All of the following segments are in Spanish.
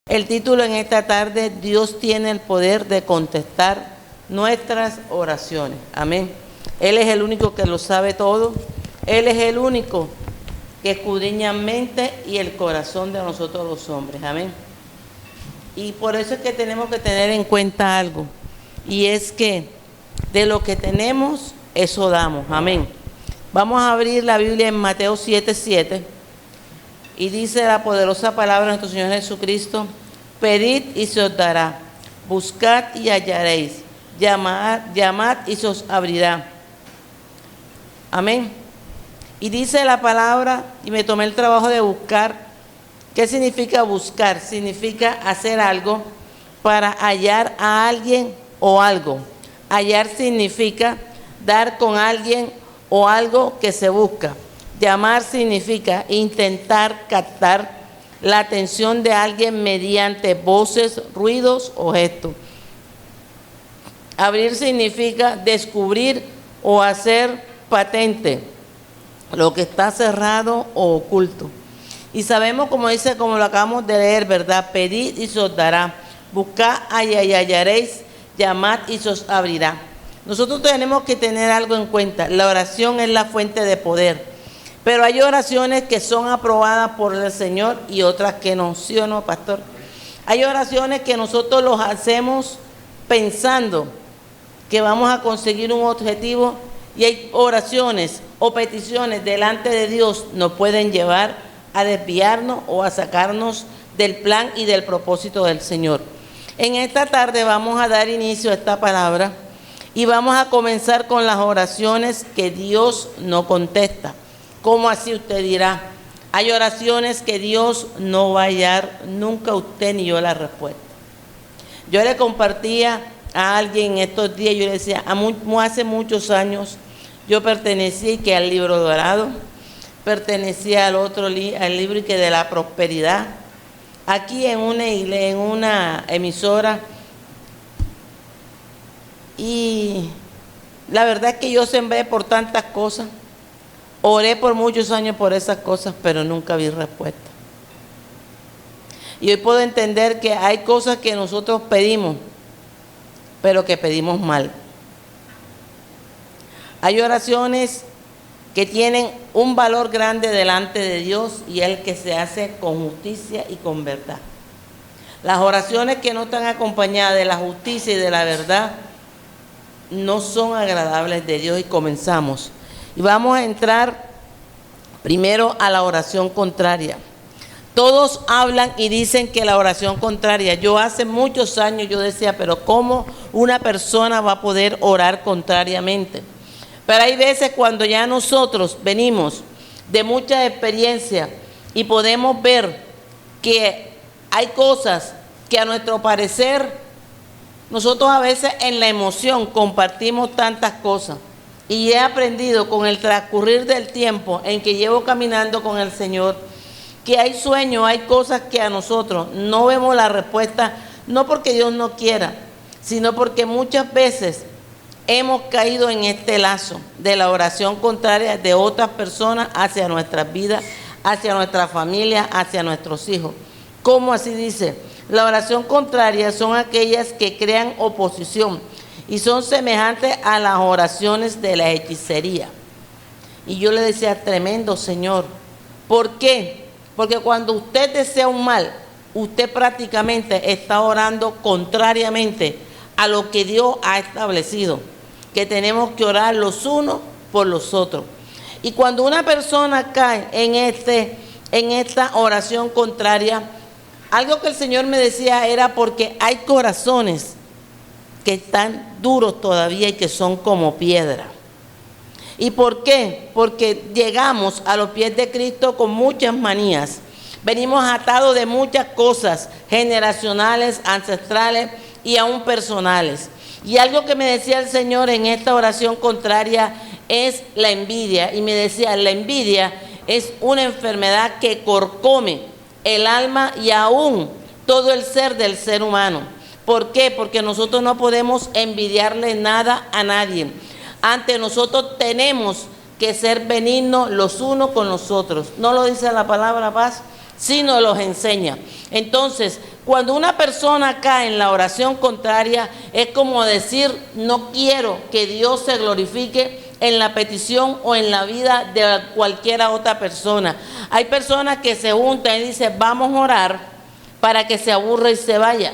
El título en esta tarde: Dios tiene el poder de contestar nuestras oraciones. Amén. Él es el único que lo sabe todo. Él es el único que escudriña mente y el corazón de nosotros los hombres. Amén. Y por eso es que tenemos que tener en cuenta algo. Y es que de lo que tenemos, eso damos. Amén. Vamos a abrir la Biblia en Mateo 7:7. Y dice la poderosa palabra de nuestro Señor Jesucristo: pedid y se os dará, buscad y hallaréis, llamad y se os abrirá. Amén. Y dice la palabra, y me tomé el trabajo de buscar. ¿Qué significa buscar? Significa hacer algo para hallar a alguien o algo. Hallar significa dar con alguien o algo que se busca. Llamar significa intentar captar la atención de alguien mediante voces, ruidos o gestos. Abrir significa descubrir o hacer patente lo que está cerrado o oculto. Y sabemos, como dice, como lo acabamos de leer, ¿verdad? Pedid y se os dará, buscad y hallaréis, llamad y se os abrirá. Nosotros tenemos que tener algo en cuenta. La oración es la fuente de poder. Pero hay oraciones que son aprobadas por el Señor y otras que no. ¿Sí o no, pastor? Hay oraciones que nosotros los hacemos pensando que vamos a conseguir un objetivo, y hay oraciones o peticiones delante de Dios nos pueden llevar a desviarnos o a sacarnos del plan y del propósito del Señor. En esta tarde vamos a dar inicio a esta palabra y vamos a comenzar con las oraciones que Dios no contesta. ¿Cómo así? Usted dirá. Hay oraciones que Dios no va a hallar nunca usted ni yo la respuesta. Yo le compartía a alguien estos días, yo le decía, hace muchos años yo pertenecía que al libro dorado, pertenecía al otro al libro que de la prosperidad. Aquí en una emisora, y la verdad es que yo sembré por tantas cosas. Oré por muchos años por esas cosas, pero nunca vi respuesta. Y hoy puedo entender que hay cosas que nosotros pedimos, pero que pedimos mal. Hay oraciones que tienen un valor grande delante de Dios y es el que se hace con justicia y con verdad. Las oraciones que no están acompañadas de la justicia y de la verdad no son agradables de Dios. Y comenzamos. Y vamos a entrar primero a la oración contraria. Todos hablan y dicen que la oración contraria. Yo hace muchos años yo decía, pero ¿cómo una persona va a poder orar contrariamente? Pero hay veces cuando ya nosotros venimos de mucha experiencia y podemos ver que hay cosas que a nuestro parecer, nosotros a veces en la emoción compartimos tantas cosas. Y he aprendido con el transcurrir del tiempo en que llevo caminando con el Señor, que hay sueños, hay cosas que a nosotros no vemos la respuesta, no porque Dios no quiera, sino porque muchas veces hemos caído en este lazo de la oración contraria de otras personas hacia nuestras vidas, hacia nuestra familia, hacia nuestros hijos. ¿Cómo así dice? La oración contraria son aquellas que crean oposición y son semejantes a las oraciones de la hechicería. Y yo le decía, tremendo, Señor. ¿Por qué? Porque cuando usted desea un mal, usted prácticamente está orando contrariamente a lo que Dios ha establecido, que tenemos que orar los unos por los otros. Y cuando una persona cae en esta oración contraria, algo que el Señor me decía era porque hay corazones que están duros todavía y que son como piedra. ¿Y por qué? Porque llegamos a los pies de Cristo con muchas manías. Venimos atados de muchas cosas generacionales, ancestrales y aún personales. Y algo que me decía el Señor en esta oración contraria es la envidia. Y me decía, la envidia es una enfermedad que corcome el alma y aún todo el ser del ser humano. ¿Por qué? Porque nosotros no podemos envidiarle nada a nadie. Ante nosotros tenemos que ser benignos los unos con los otros. No lo dice la palabra paz, sino los enseña. Entonces, Cuando una persona cae en la oración contraria, es como decir, no quiero que Dios se glorifique en la petición o en la vida de cualquier otra persona. Hay personas que se juntan y dicen, vamos a orar para que se aburra y se vaya.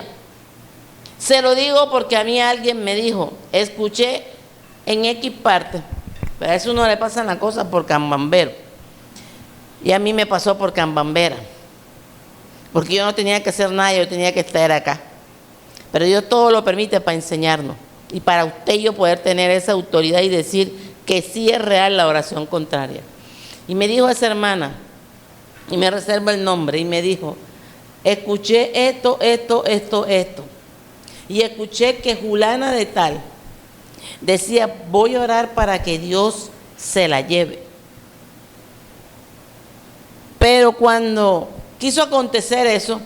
Se lo digo porque a mí alguien me dijo, escuché en X parte, pero a eso no le pasan las cosas por cambambero. Y a mí me pasó por cambambera. Porque yo no tenía que hacer nada, yo tenía que estar acá. Pero Dios todo lo permite para enseñarnos. Y para usted y yo poder tener esa autoridad y decir que sí es real la oración contraria. Y me dijo esa hermana, y me reserva el nombre, y me dijo, escuché esto. Y escuché que fulana de tal decía, voy a orar para que Dios se la lleve. Pero cuando quiso acontecer eso,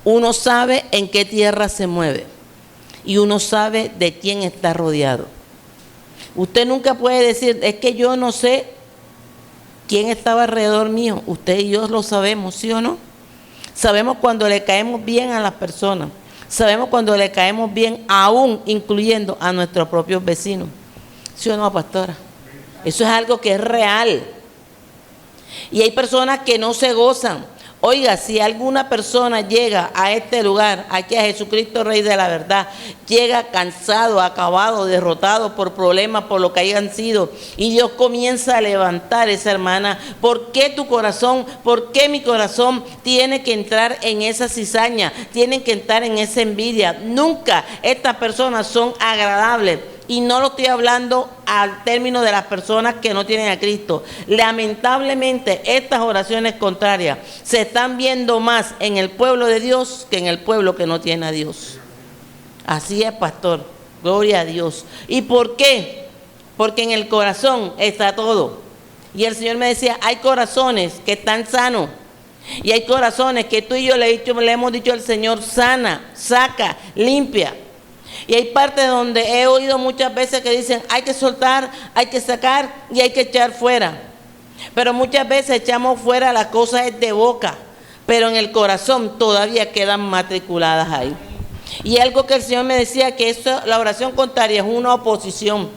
uno sabe en qué tierra se mueve y uno sabe de quién está rodeado. Usted nunca puede decir, es que yo no sé quién estaba alrededor mío. Usted y yo lo sabemos, ¿sí o no? Sabemos cuando le caemos bien a las personas. Sabemos cuando le caemos bien, aún incluyendo a nuestros propios vecinos. ¿Sí o no, pastora? Eso es algo que es real. Y hay personas que no se gozan. Oiga, si alguna persona llega a este lugar, aquí a Jesucristo Rey de la Verdad, llega cansado, acabado, derrotado por problemas, por lo que hayan sido, y Dios comienza a levantar esa hermana, ¿por qué tu corazón, por qué mi corazón tiene que entrar en esa cizaña, tienen que entrar en esa envidia? Nunca estas personas son agradables. Y no lo estoy hablando al término de las personas que no tienen a Cristo. Lamentablemente, estas oraciones contrarias se están viendo más en el pueblo de Dios que en el pueblo que no tiene a Dios. Así es, pastor. Gloria a Dios. ¿Y por qué? Porque en el corazón está todo. Y el Señor me decía, hay corazones que están sanos. Y hay corazones que tú y yo le hemos dicho al Señor, sana, saca, limpia. Y hay partes donde he oído muchas veces que dicen, hay que soltar, hay que sacar y hay que echar fuera. Pero muchas veces echamos fuera las cosas de boca, pero en el corazón todavía quedan matriculadas ahí. Y algo que el Señor me decía, que eso, la oración contraria es una oposición.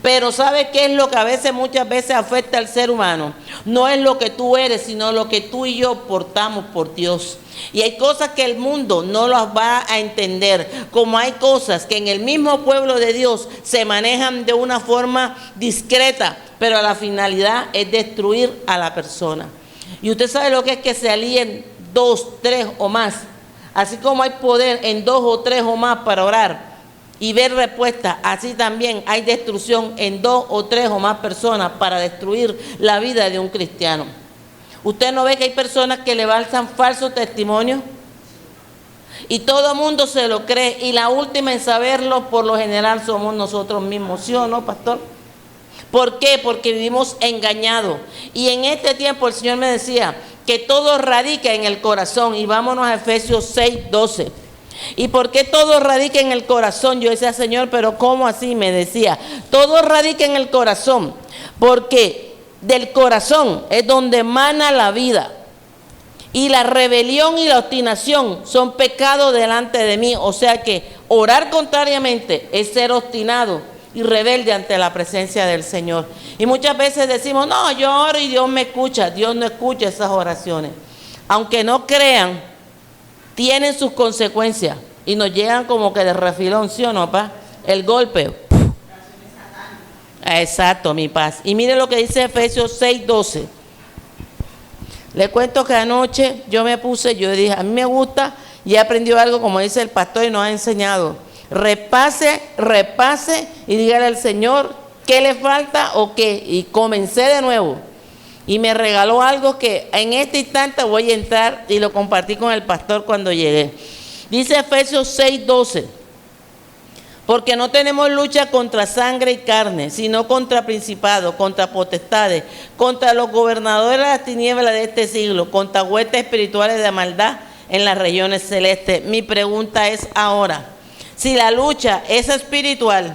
Pero ¿sabe qué es lo que a veces, muchas veces afecta al ser humano? No es lo que tú eres, sino lo que tú y yo portamos por Dios. Y hay cosas que el mundo no las va a entender, como hay cosas que en el mismo pueblo de Dios se manejan de una forma discreta, pero la finalidad es destruir a la persona. Y usted sabe lo que es que se alíen 2, 3 o más. Así como hay poder en 2 o 3 o más para orar y ver respuesta, así también hay destrucción en 2 o 3 o más personas para destruir la vida de un cristiano. ¿Usted no ve que hay personas que levantan falsos testimonios? Y todo el mundo se lo cree, y la última en saberlo por lo general somos nosotros mismos, ¿sí o no, pastor? ¿Por qué? Porque vivimos engañados. Y en este tiempo el Señor me decía que todo radica en el corazón. Y vámonos a Efesios 6:12. ¿Y por qué todo radica en el corazón? Yo decía, Señor, pero ¿cómo así? Me decía, todo radica en el corazón, porque del corazón es donde emana la vida. Y la rebelión y la obstinación son pecados delante de mí. O sea que orar contrariamente es ser obstinado y rebelde ante la presencia del Señor. Y muchas veces decimos, no, yo oro y Dios me escucha. Dios no escucha esas oraciones. Aunque no crean, tienen sus consecuencias y nos llegan como que de refilón, ¿sí o no, pa? El golpe. Exacto, mi paz. Y mire lo que dice Efesios 6:12. Le cuento que anoche yo dije, a mí me gusta y he aprendido algo, como dice el pastor y nos ha enseñado. Repase y dígale al Señor qué le falta o qué. Y comencé de nuevo. Y me regaló algo que en este instante voy a entrar y lo compartí con el pastor cuando llegué. Dice Efesios 6:12. Porque no tenemos lucha contra sangre y carne, sino contra principados, contra potestades, contra los gobernadores de las tinieblas de este siglo, contra huestes espirituales de maldad en las regiones celestes. Mi pregunta es ahora, si la lucha es espiritual,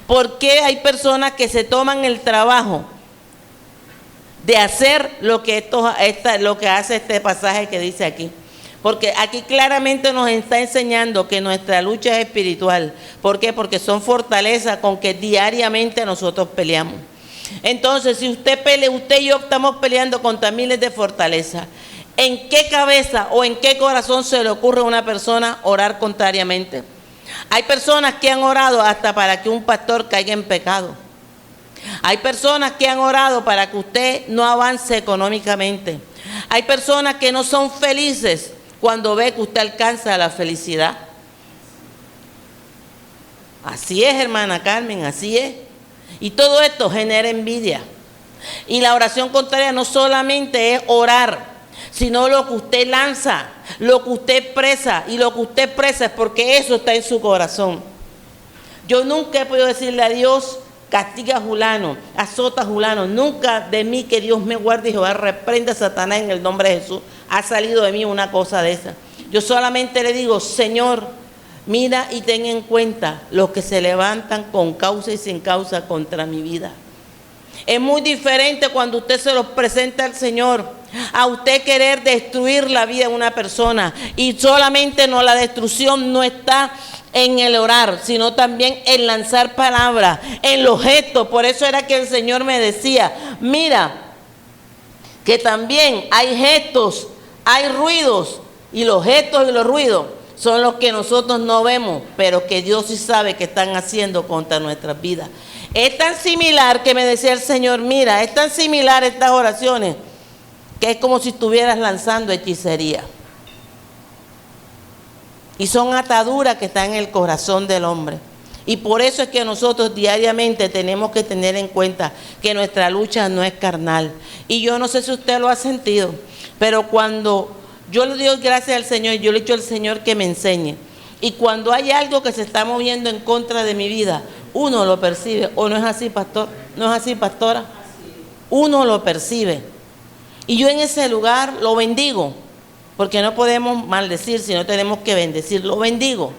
¿por qué hay personas que se toman el trabajo de hacer lo que hace este pasaje que dice aquí? Porque aquí claramente nos está enseñando que nuestra lucha es espiritual. ¿Por qué? Porque son fortalezas con que diariamente nosotros peleamos. Entonces, si usted y yo estamos peleando contra miles de fortalezas, ¿en qué cabeza o en qué corazón se le ocurre a una persona orar contrariamente? Hay personas que han orado hasta para que un pastor caiga en pecado. Hay personas que han orado para que usted no avance económicamente. Hay personas que no son felices cuando ve que usted alcanza la felicidad. Así es, hermana Carmen, así es. Y todo esto genera envidia. Y la oración contraria no solamente es orar, sino lo que usted lanza, lo que usted expresa. Y lo que usted expresa es porque eso está en su corazón. Yo nunca he podido decirle a Dios, castiga a Julano, azota a Julano. Nunca de mí, que Dios me guarde y Jehová reprenda a Satanás en el nombre de Jesús, ha salido de mí una cosa de esa. Yo solamente le digo, Señor, mira y ten en cuenta los que se levantan con causa y sin causa contra mi vida. Es muy diferente cuando usted se los presenta al Señor, a usted querer destruir la vida de una persona. Y solamente la destrucción no está en el orar, sino también en lanzar palabras, en los gestos. Por eso era que el Señor me decía, mira, que también hay gestos, hay ruidos, y los gestos y los ruidos son los que nosotros no vemos, pero que Dios sí sabe que están haciendo contra nuestras vidas. Es tan similar que me decía el Señor, mira, es tan similar estas oraciones, que es como si estuvieras lanzando hechicería. Y son ataduras que están en el corazón del hombre. Y por eso es que nosotros diariamente tenemos que tener en cuenta que nuestra lucha no es carnal. Y yo no sé si usted lo ha sentido, pero cuando yo le doy gracias al Señor, yo le he dicho al Señor que me enseñe. Y cuando hay algo que se está moviendo en contra de mi vida, uno lo percibe. ¿O no es así, pastor? ¿No es así, pastora? Uno lo percibe. Y yo en ese lugar lo bendigo, porque no podemos maldecir, sino tenemos que bendecir. Lo bendigo.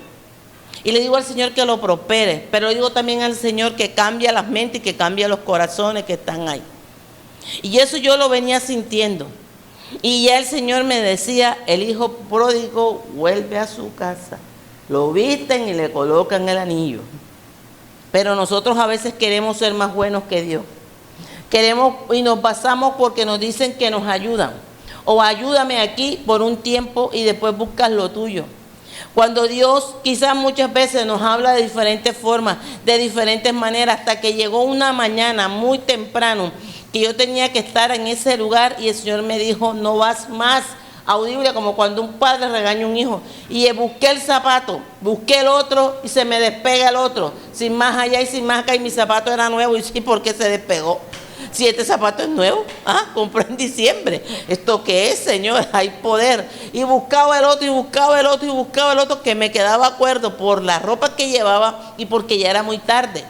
Y le digo al Señor que lo prospere, pero le digo también al Señor que cambie las mentes y que cambie los corazones que están ahí. Y eso yo lo venía sintiendo. Y ya el Señor me decía, el hijo pródigo vuelve a su casa. Lo visten y le colocan el anillo. Pero nosotros a veces queremos ser más buenos que Dios. Queremos y nos basamos porque nos dicen que nos ayudan. O ayúdame aquí por un tiempo y después buscas lo tuyo. Cuando Dios quizás muchas veces nos habla de diferentes formas, de diferentes maneras, hasta que llegó una mañana muy temprano que yo tenía que estar en ese lugar y el Señor me dijo, no vas más. Audible como cuando un padre regaña a un hijo. Y busqué el zapato, busqué el otro y se me despega el otro. Sin más allá y sin más acá, y mi zapato era nuevo. Y sí, ¿por qué se despegó? Si este zapato es nuevo, compré en diciembre. ¿Esto qué es, Señor? Hay poder. Y buscaba el otro, y buscaba el otro, y buscaba el otro, que me quedaba acuerdo por la ropa que llevaba y porque ya era muy tarde.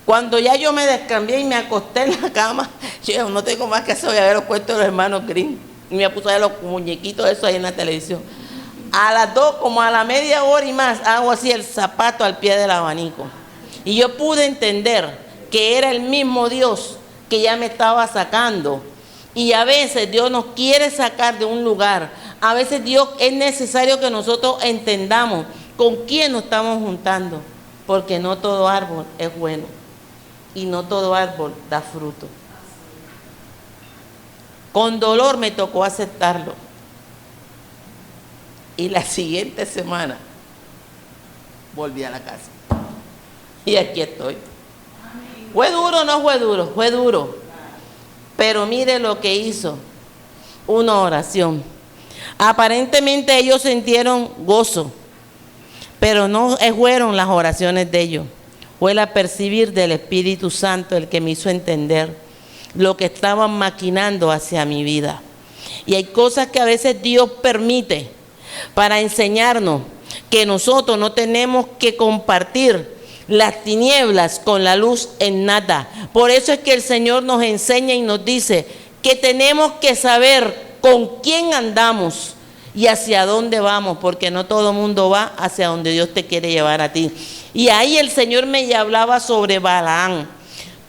Cuando ya yo me descambié y me acosté en la cama, yo no tengo más que hacer, voy a ver los cuentos de los hermanos Grimm. Y me puse a ver los muñequitos, eso ahí en la televisión. A las 2, como a la media hora y más, hago así el zapato al pie del abanico. Y yo pude entender que era el mismo Dios que ya me estaba sacando. Y a veces Dios nos quiere sacar de un lugar. A veces Dios es necesario que nosotros entendamos con quién nos estamos juntando. Porque no todo árbol es bueno. Y no todo árbol da fruto. Con dolor me tocó aceptarlo. Y la siguiente semana volví a la casa. Y aquí estoy. ¿Fue duro o no fue duro? Fue duro. Pero mire lo que hizo. Una oración. Aparentemente ellos sintieron gozo. Pero no fueron las oraciones de ellos. Fue el percibir del Espíritu Santo el que me hizo entender lo que estaban maquinando hacia mi vida. Y hay cosas que a veces Dios permite para enseñarnos que nosotros no tenemos que compartir las tinieblas con la luz en nada. Por eso es que el Señor nos enseña y nos dice que tenemos que saber con quién andamos y hacia dónde vamos, porque no todo el mundo va hacia donde Dios te quiere llevar a ti. Y ahí el Señor me hablaba sobre Balaam.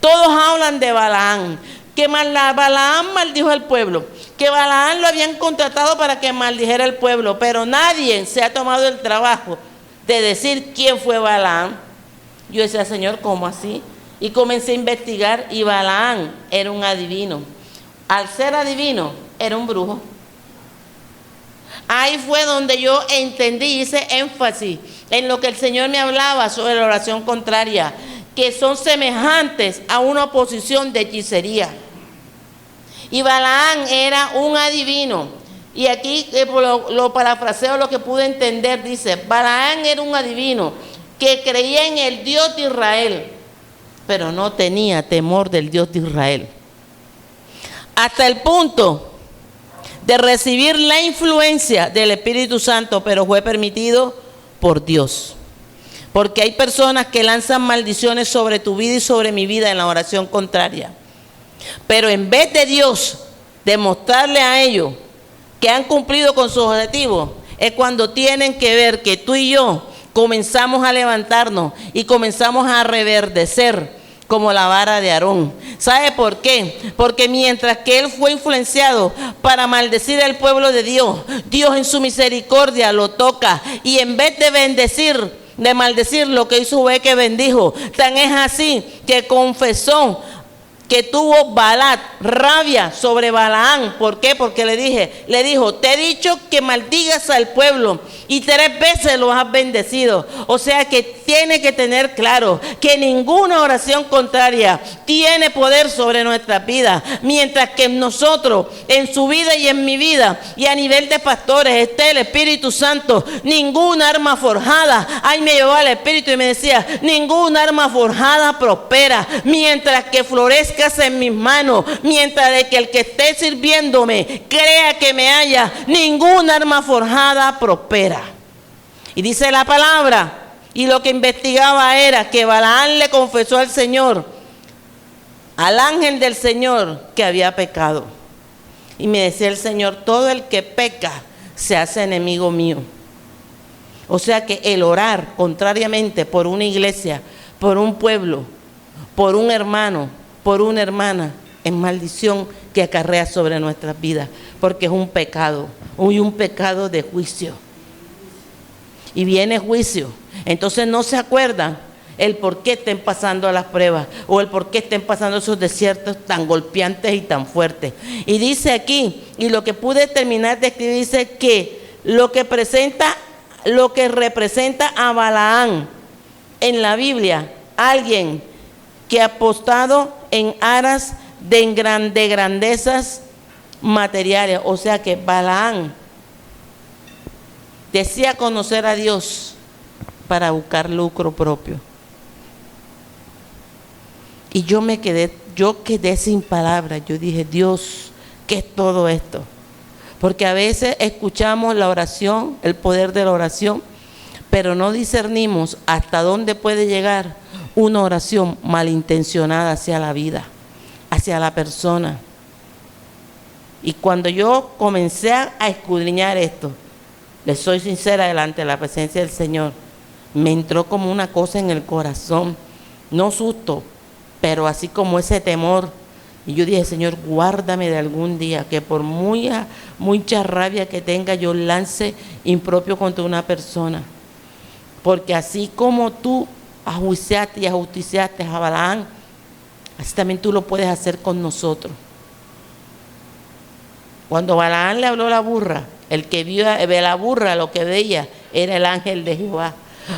Todos hablan de Balaam, que Balaam maldijo al pueblo, que Balaam lo habían contratado para que maldijera al pueblo, pero nadie se ha tomado el trabajo de decir quién fue Balaam. Yo decía, Señor, ¿cómo así? Y comencé a investigar y Balaam era un adivino. Al ser adivino, era un brujo. Ahí fue donde yo entendí, hice énfasis en lo que el Señor me hablaba sobre la oración contraria, que son semejantes a una oposición de hechicería. Y Balaam era un adivino. Y aquí lo parafraseo, lo que pude entender, dice, Balaam era un adivino que creía en el Dios de Israel, pero no tenía temor del Dios de Israel. Hasta el punto de recibir la influencia del Espíritu Santo, pero fue permitido por Dios. Porque hay personas que lanzan maldiciones sobre tu vida y sobre mi vida en la oración contraria. Pero en vez de Dios demostrarle a ellos que han cumplido con sus objetivos, es cuando tienen que ver que tú y yo comenzamos a levantarnos y comenzamos a reverdecer como la vara de Aarón. ¿Sabe por qué? Porque mientras que él fue influenciado para maldecir al pueblo de Dios, Dios en su misericordia lo toca y en vez de bendecir, de maldecir, lo que hizo fue que bendijo. Tan es así que confesó que tuvo Balac rabia sobre Balaam. ¿Por qué? Porque le dijo, te he dicho que maldigas al pueblo y 3 veces lo has bendecido. O sea que tiene que tener claro que ninguna oración contraria tiene poder sobre nuestras vidas. Mientras que en nosotros, en su vida y en mi vida, y a nivel de pastores, esté el Espíritu Santo, ninguna arma forjada. Ahí me llevó al Espíritu y me decía, ninguna arma forjada prospera. Mientras que florezca en mis manos, mientras de que el que esté sirviéndome crea que me haya, ninguna arma forjada prospera. Y dice la palabra, y lo que investigaba era que Balaam le confesó al Señor, al ángel del Señor, que había pecado. Y me decía el Señor, todo el que peca se hace enemigo mío. O sea que el orar contrariamente por una iglesia, por un pueblo, por un hermano, por una hermana, es maldición que acarrea sobre nuestras vidas, porque es un pecado, y un pecado de juicio. Y viene juicio. Entonces no se acuerdan el por qué estén pasando las pruebas o el por qué estén pasando esos desiertos tan golpeantes y tan fuertes. Y dice aquí, y lo que pude terminar de escribir, dice que lo que representa a Balaam en la Biblia, alguien que ha apostado en aras de grandezas materiales. O sea que Balaam decía conocer a Dios para buscar lucro propio. Y yo quedé sin palabras. Yo dije, Dios, ¿qué es todo esto? Porque a veces escuchamos la oración, el poder de la oración, pero no discernimos hasta dónde puede llegar una oración malintencionada hacia la vida, hacia la persona. Y cuando yo comencé a escudriñar esto, les soy sincera delante de la presencia del Señor, me entró como una cosa en el corazón, no susto, pero así como ese temor. Y yo dije, Señor, guárdame de algún día que por mucha rabia que tenga, yo lance impropio contra una persona. Porque así como tú ajuiciaste y ajusticiaste a Balaam, así también tú lo puedes hacer con nosotros. Cuando Balaam le habló a la burra, el que vio de la burra, lo que veía era el ángel de Jehová.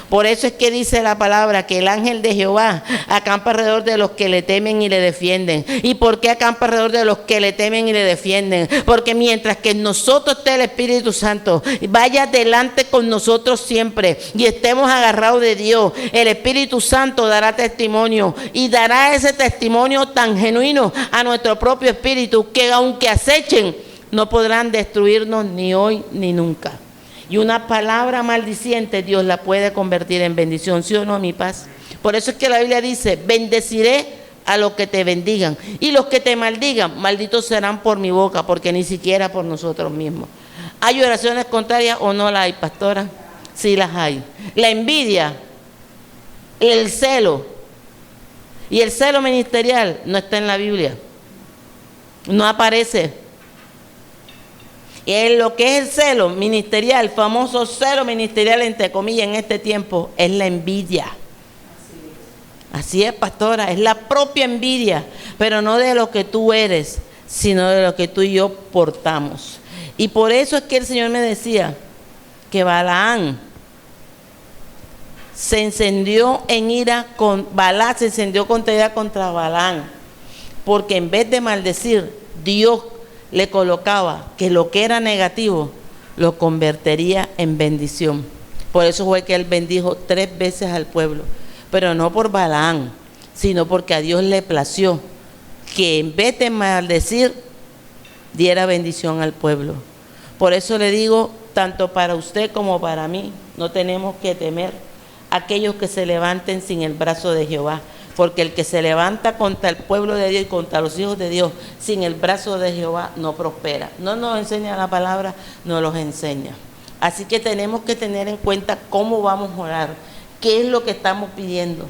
Por eso es que dice la palabra que el ángel de Jehová acampa alrededor de los que le temen y le defienden. ¿Y por qué acampa alrededor de los que le temen y le defienden? Porque mientras que en nosotros esté el Espíritu Santo, vaya delante con nosotros siempre y estemos agarrados de Dios, el Espíritu Santo dará testimonio y dará ese testimonio tan genuino a nuestro propio espíritu que aunque acechen, no podrán destruirnos ni hoy ni nunca. Y una palabra maldiciente Dios la puede convertir en bendición, ¿sí o no, mi paz? Por eso es que la Biblia dice, bendeciré a los que te bendigan. Y los que te maldigan, malditos serán por mi boca, porque ni siquiera por nosotros mismos. ¿Hay oraciones contrarias o no las hay, pastora? Sí las hay. La envidia, el celo, y el celo ministerial no está en la Biblia. No aparece. Y en lo que es el celo ministerial, el famoso celo ministerial, entre comillas, en este tiempo, es la envidia. Así es, pastora, es la propia envidia, pero no de lo que tú eres, sino de lo que tú y yo portamos. Y por eso es que el Señor me decía que Balaam se encendió en ira con Balac, se encendió contra ira contra Balaam, porque en vez de maldecir, Dios le colocaba que lo que era negativo lo convertiría en bendición. Por eso fue que él bendijo 3 veces al pueblo, pero no por Balaam, sino porque a Dios le plació que en vez de maldecir, diera bendición al pueblo. Por eso le digo, tanto para usted como para mí, no tenemos que temer a aquellos que se levanten sin el brazo de Jehová, porque el que se levanta contra el pueblo de Dios y contra los hijos de Dios sin el brazo de Jehová no prospera. No nos enseña la palabra, nos los enseña. Así que tenemos que tener en cuenta cómo vamos a orar, qué es lo que estamos pidiendo.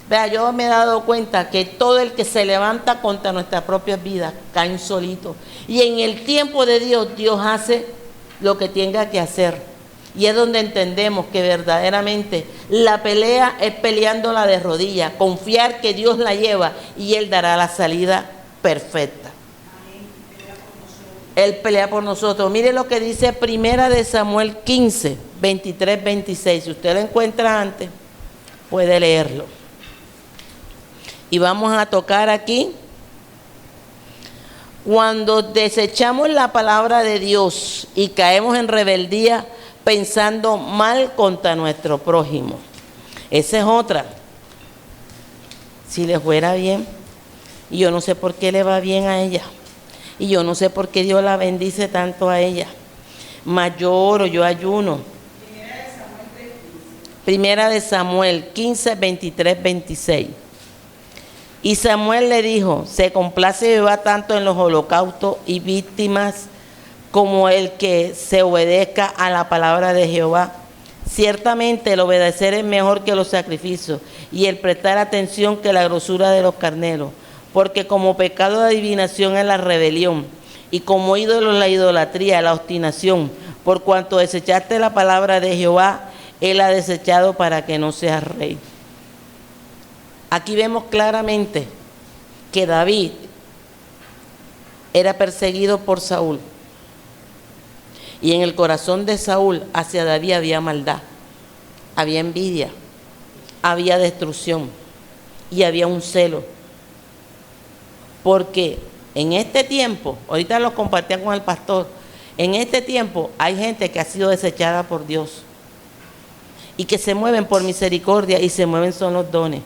Vea, yo me he dado cuenta que todo el que se levanta contra nuestras propias vidas cae solito. Y en el tiempo de Dios, Dios hace lo que tenga que hacer. Y es donde entendemos que verdaderamente la pelea es peleándola de rodillas, confiar que Dios la lleva y Él dará la salida perfecta. Él pelea por nosotros. Mire lo que dice Primera de Samuel 15, 23, 26. Si usted lo encuentra antes, puede leerlo. Y vamos a tocar aquí. Cuando desechamos la palabra de Dios y caemos en rebeldía, pensando mal contra nuestro prójimo. Esa es otra. Si le fuera bien, y yo no sé por qué le va bien a ella, y yo no sé por qué Dios la bendice tanto a ella, mas yo oro, yo ayuno. Primera de Samuel 15, 23, 26. Y Samuel le dijo, se complace Jehová tanto en los holocaustos y víctimas como el que se obedezca a la palabra de Jehová. Ciertamente el obedecer es mejor que los sacrificios y el prestar atención que la grosura de los carneros, porque como pecado de adivinación es la rebelión y como ídolo la idolatría, la obstinación, por cuanto desechaste la palabra de Jehová, Él ha desechado para que no seas rey. Aquí vemos claramente que David era perseguido por Saúl. Y en el corazón de Saúl hacia David había maldad, había envidia, había destrucción y había un celo. Porque en este tiempo, ahorita lo compartía con el pastor, en este tiempo hay gente que ha sido desechada por Dios y que se mueven por misericordia y se mueven son los dones.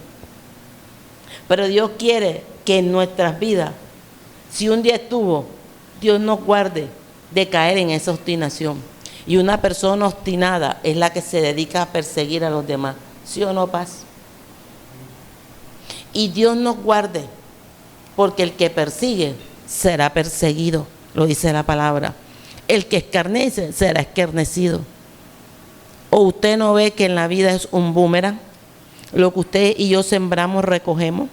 Pero Dios quiere que en nuestras vidas, si un día estuvo, Dios nos guarde de caer en esa obstinación. Y una persona obstinada es la que se dedica a perseguir a los demás. ¿Sí o no, Paz? Y Dios nos guarde, porque el que persigue será perseguido, lo dice la palabra. El que escarnece será escarnecido. ¿O usted no ve que en la vida es un boomerang? Lo que usted y yo sembramos, recogemos.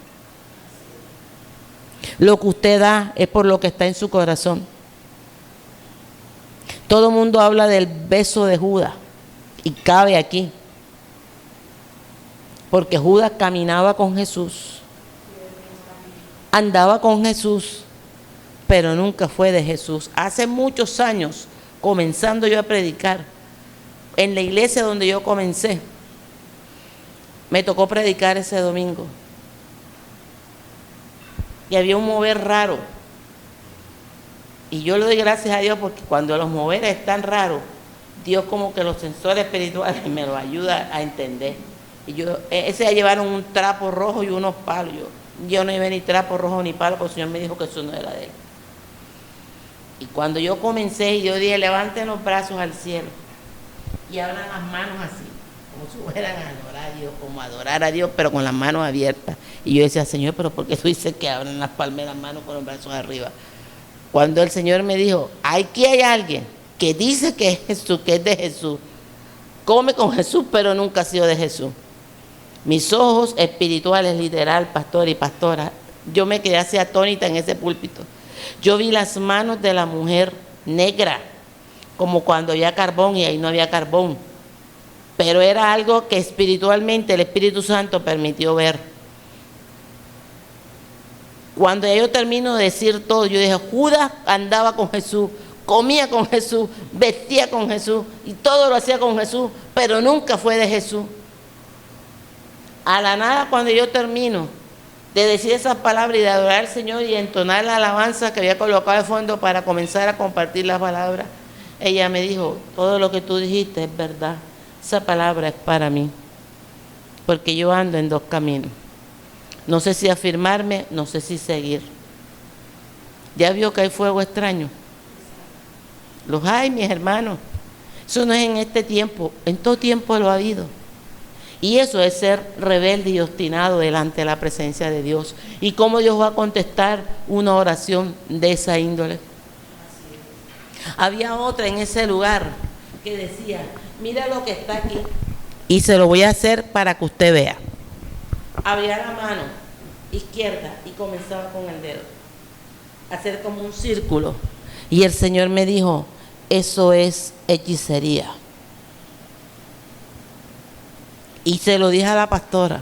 Lo que usted da es por lo que está en su corazón. Todo el mundo habla del beso de Judas y cabe aquí, porque Judas caminaba con Jesús, andaba con Jesús, pero nunca fue de Jesús. Hace muchos años, comenzando yo a predicar, en la iglesia donde yo comencé, me tocó predicar ese domingo y había un mover raro. Y yo le doy gracias a Dios porque cuando los moveres están raros, Dios como que los sensores espirituales me los ayuda a entender. Y yo, ese llevaron un trapo rojo y unos palos. Yo no iba ni trapo rojo ni palo porque el Señor me dijo que eso no era de Él. Y cuando yo comencé, yo dije, levanten los brazos al cielo y abran las manos así, como si fueran a adorar a Dios, como adorar a Dios, pero con las manos abiertas. Y yo decía, Señor, pero ¿por qué tú dices que abran las palmas de las manos con los brazos arriba? Cuando el Señor me dijo, aquí hay alguien que dice que es Jesús, que es de Jesús, come con Jesús, pero nunca ha sido de Jesús. Mis ojos espirituales, literal, pastor y pastora, yo me quedé así atónita en ese púlpito. Yo vi las manos de la mujer negra, como cuando había carbón y ahí no había carbón. Pero era algo que espiritualmente el Espíritu Santo permitió ver. Cuando yo termino de decir todo, yo dije, Judas andaba con Jesús, comía con Jesús, vestía con Jesús y todo lo hacía con Jesús, pero nunca fue de Jesús. A la nada, cuando yo termino de decir esas palabras y de adorar al Señor y entonar la alabanza que había colocado de fondo para comenzar a compartir las palabras, ella me dijo, todo lo que tú dijiste es verdad, esa palabra es para mí, porque yo ando en dos caminos. No sé si afirmarme, no sé si seguir. ¿Ya vio que hay fuego extraño? Los hay, mis hermanos. Eso no es en este tiempo, en todo tiempo lo ha habido. Y eso es ser rebelde y obstinado delante de la presencia de Dios. ¿Y cómo Dios va a contestar una oración de esa índole? Había otra en ese lugar que decía, mira lo que está aquí. Y se lo voy a hacer para que usted vea. Abría la mano izquierda y comenzaba con el dedo a hacer como un círculo. Y el Señor me dijo, eso es hechicería. Y se lo dije a la pastora.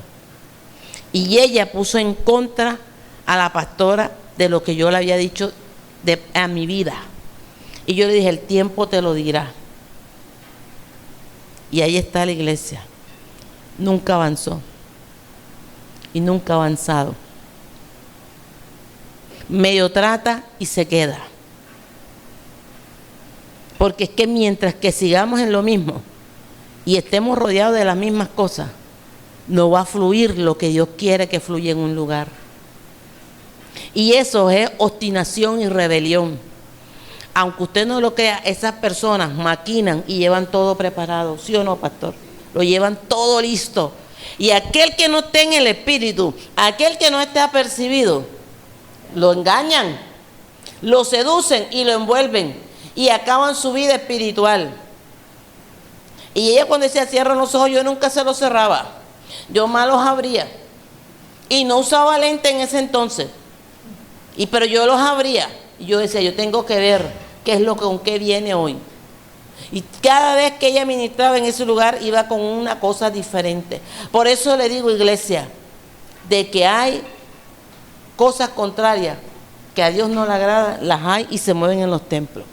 Y ella puso en contra a la pastora de lo que yo le había dicho a mi vida. Y yo le dije, el tiempo te lo dirá. Y ahí está la iglesia. Nunca avanzó. Y nunca ha avanzado. Medio trata y se queda. Porque es que mientras que sigamos en lo mismo y estemos rodeados de las mismas cosas, no va a fluir lo que Dios quiere que fluya en un lugar. Y eso es obstinación y rebelión. Aunque usted no lo crea, esas personas maquinan y llevan todo preparado, ¿sí o no, pastor? Lo llevan todo listo. Y aquel que no esté en el espíritu, aquel que no esté apercibido, lo engañan, lo seducen y lo envuelven y acaban su vida espiritual. Y ella cuando decía cierran los ojos, yo nunca se los cerraba, yo más los abría y no usaba lente en ese entonces, pero yo los abría y yo decía, yo tengo que ver qué es lo con qué viene hoy. Y cada vez que ella ministraba en ese lugar iba con una cosa diferente. Por eso le digo, iglesia, de que hay cosas contrarias que a Dios no le agrada, las hay y se mueven en los templos.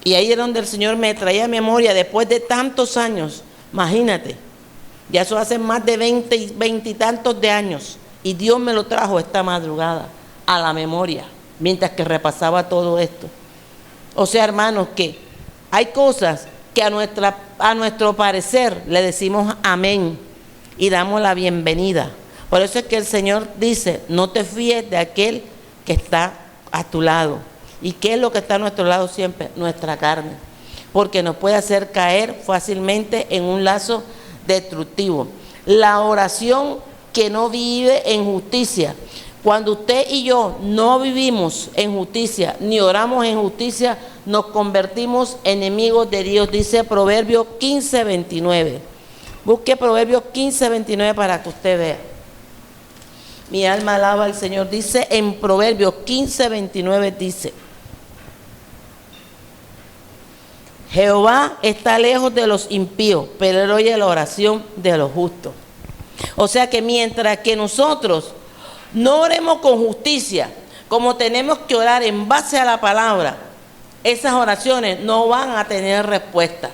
Y ahí es donde el Señor me traía a memoria después de tantos años. Imagínate, ya eso hace más de 20 y tantos de años. Y Dios me lo trajo esta madrugada a la memoria, mientras que repasaba todo esto. O sea, hermanos, que hay cosas que a nuestro parecer le decimos amén y damos la bienvenida. Por eso es que el Señor dice, no te fíes de aquel que está a tu lado. ¿Y qué es lo que está a nuestro lado siempre? Nuestra carne. Porque nos puede hacer caer fácilmente en un lazo destructivo. La oración que no vive en justicia. Cuando usted y yo no vivimos en justicia, ni oramos en justicia, nos convertimos enemigos de Dios. Dice Proverbios 15:29. Busque Proverbios 15:29 para que usted vea. Mi alma alaba al Señor. Dice en Proverbios 15:29, dice, Jehová está lejos de los impíos, pero Él oye la oración de los justos. O sea que mientras que nosotros no oremos con justicia, como tenemos que orar en base a la palabra, esas oraciones no van a tener respuesta.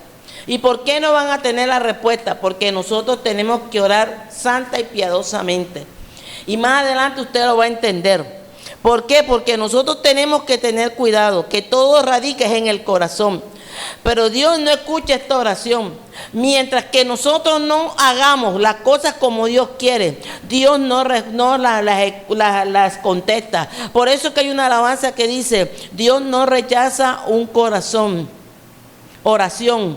¿Y por qué no van a tener la respuesta? Porque nosotros tenemos que orar santa y piadosamente. Y más adelante usted lo va a entender. ¿Por qué? Porque nosotros tenemos que tener cuidado, que todo radique en el corazón. Pero Dios no escucha esta oración. Mientras que nosotros no hagamos las cosas como Dios quiere, Dios no las contesta. Por eso es que hay una alabanza que dice, Dios no rechaza un corazón. Oración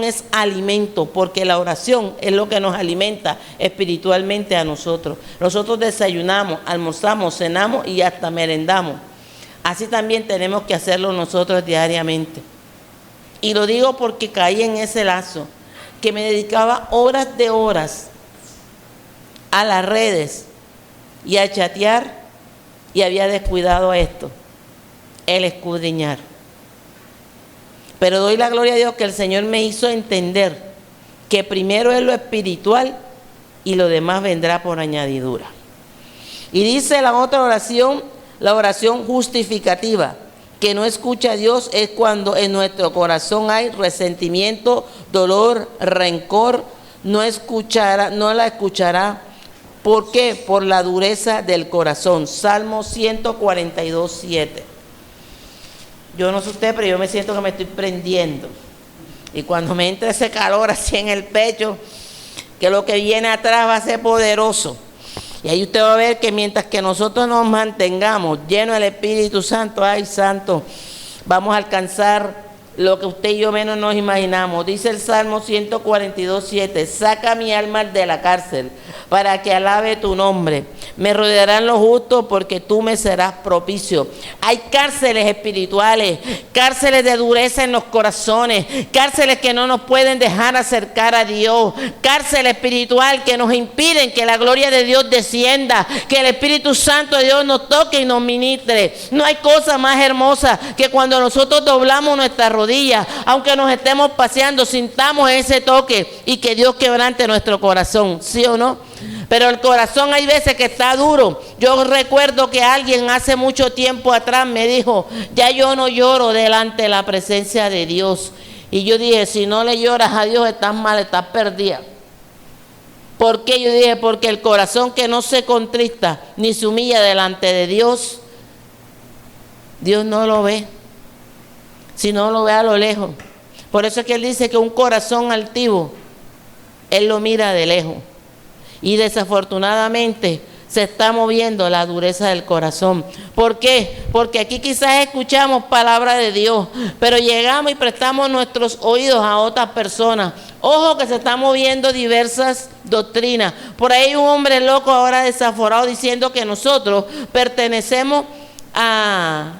es alimento, porque la oración es lo que nos alimenta espiritualmente a nosotros. Nosotros desayunamos, almorzamos, cenamos y hasta merendamos. Así también tenemos que hacerlo nosotros diariamente. Y lo digo porque caí en ese lazo, que me dedicaba horas de horas a las redes y a chatear y había descuidado esto, el escudriñar. Pero doy la gloria a Dios que el Señor me hizo entender que primero es lo espiritual y lo demás vendrá por añadidura. Y dice la otra oración, la oración justificativa, que no escucha a Dios es cuando en nuestro corazón hay resentimiento, dolor, rencor, no la escuchará. ¿Por qué? Por la dureza del corazón. Salmo 142, 7. Yo no sé usted, pero yo me siento que me estoy prendiendo. Y cuando me entra ese calor así en el pecho, que lo que viene atrás va a ser poderoso. Y ahí usted va a ver que mientras que nosotros nos mantengamos llenos del Espíritu Santo, ay santo, vamos a alcanzar lo que usted y yo menos nos imaginamos. Dice el Salmo 142, 7, saca mi alma de la cárcel para que alabe tu nombre. Me rodearán los justos porque tú me serás propicio. Hay cárceles espirituales, cárceles de dureza en los corazones, cárceles que no nos pueden dejar acercar a Dios, cárcel espiritual que nos impiden que la gloria de Dios descienda, que el Espíritu Santo de Dios nos toque y nos ministre. No hay cosa más hermosa que cuando nosotros doblamos nuestras rodillas, aunque nos estemos paseando, sintamos ese toque y que Dios quebrante nuestro corazón, ¿sí o no? Pero el corazón hay veces que está duro. Yo recuerdo que alguien hace mucho tiempo atrás me dijo, ya yo no lloro delante de la presencia de Dios. Y yo dije, si no le lloras a Dios estás mal, estás perdida. ¿Por qué? Yo dije, porque el corazón que no se contrista ni se humilla delante de Dios, Dios no lo ve. Si no lo ve a lo lejos. Por eso es que él dice que un corazón altivo, él lo mira de lejos. Y desafortunadamente se está moviendo la dureza del corazón. ¿Por qué? Porque aquí quizás escuchamos palabra de Dios, pero llegamos y prestamos nuestros oídos a otras personas. Ojo que se están moviendo diversas doctrinas. Por ahí hay un hombre loco ahora desaforado diciendo que nosotros pertenecemos a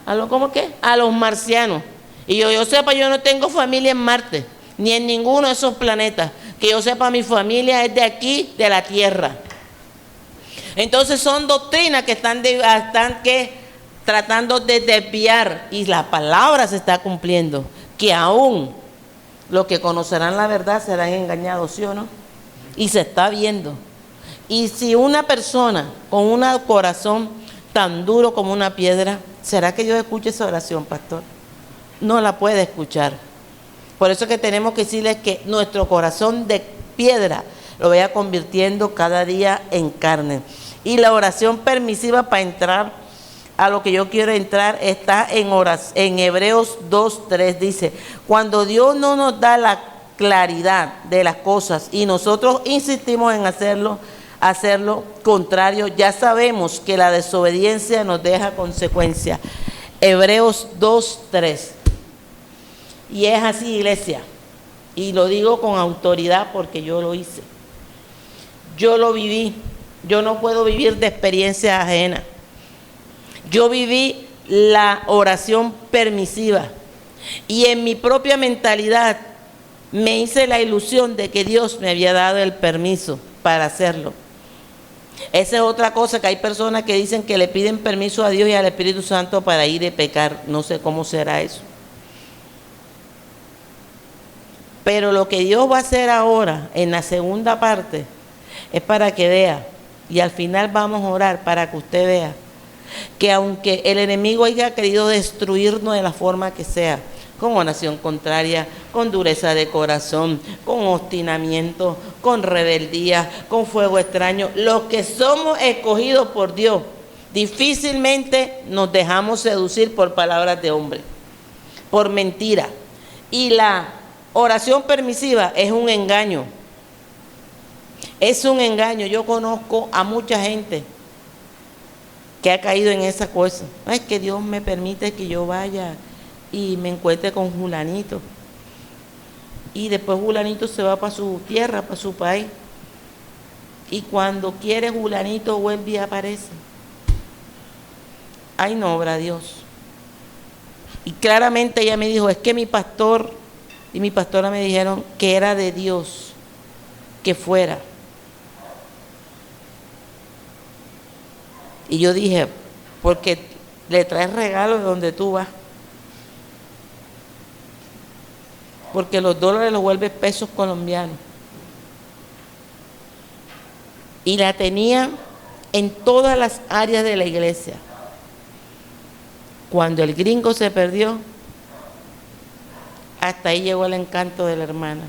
los marcianos. Y yo sepa, yo no tengo familia en Marte, ni en ninguno de esos planetas. Que yo sepa, mi familia es de aquí, de la Tierra. Entonces son doctrinas que están tratando de desviar, y la palabra se está cumpliendo, que aún los que conocerán la verdad serán engañados, ¿sí o no? Y se está viendo. Y si una persona con un corazón tan duro como una piedra, ¿será que Dios escuche esa oración, pastor? No la puede escuchar. Por eso es que tenemos que decirles que nuestro corazón de piedra lo vaya convirtiendo cada día en carne. Y la oración permisiva, para entrar a lo que yo quiero entrar, está en Hebreos 2:3. Dice, cuando Dios no nos da la claridad de las cosas y nosotros insistimos en hacerlo contrario, ya sabemos que la desobediencia nos deja consecuencias. Hebreos 2:3. Y es así, iglesia, y lo digo con autoridad porque yo lo hice, yo lo viví, yo no puedo vivir de experiencia ajena. Yo viví la oración permisiva y en mi propia mentalidad me hice la ilusión de que Dios me había dado el permiso para hacerlo. Esa es otra cosa, que hay personas que dicen que le piden permiso a Dios y al Espíritu Santo para ir y pecar. No sé cómo será eso. Pero lo que Dios va a hacer ahora, en la segunda parte, es para que vea, y al final vamos a orar para que usted vea, que aunque el enemigo haya querido destruirnos de la forma que sea, con oración contraria, con dureza de corazón, con obstinamiento, con rebeldía, con fuego extraño, los que somos escogidos por Dios, difícilmente nos dejamos seducir por palabras de hombre, por mentira. Y la oración permisiva es un engaño. Es un engaño. Yo conozco a mucha gente que ha caído en esa cosa. No es que Dios me permite que yo vaya y me encuentre con Julanito. Y después Julanito se va para su tierra, para su país. Y cuando quiere Julanito vuelve y aparece. Ay, no obra Dios. Y claramente ella me dijo, es que mi pastor y mi pastora me dijeron que era de Dios que fuera. Y yo dije, porque le traes regalos de donde tú vas. Porque los dólares los vuelves pesos colombianos. Y la tenía en todas las áreas de la iglesia. Cuando el gringo se perdió, hasta ahí llegó el encanto de la hermana.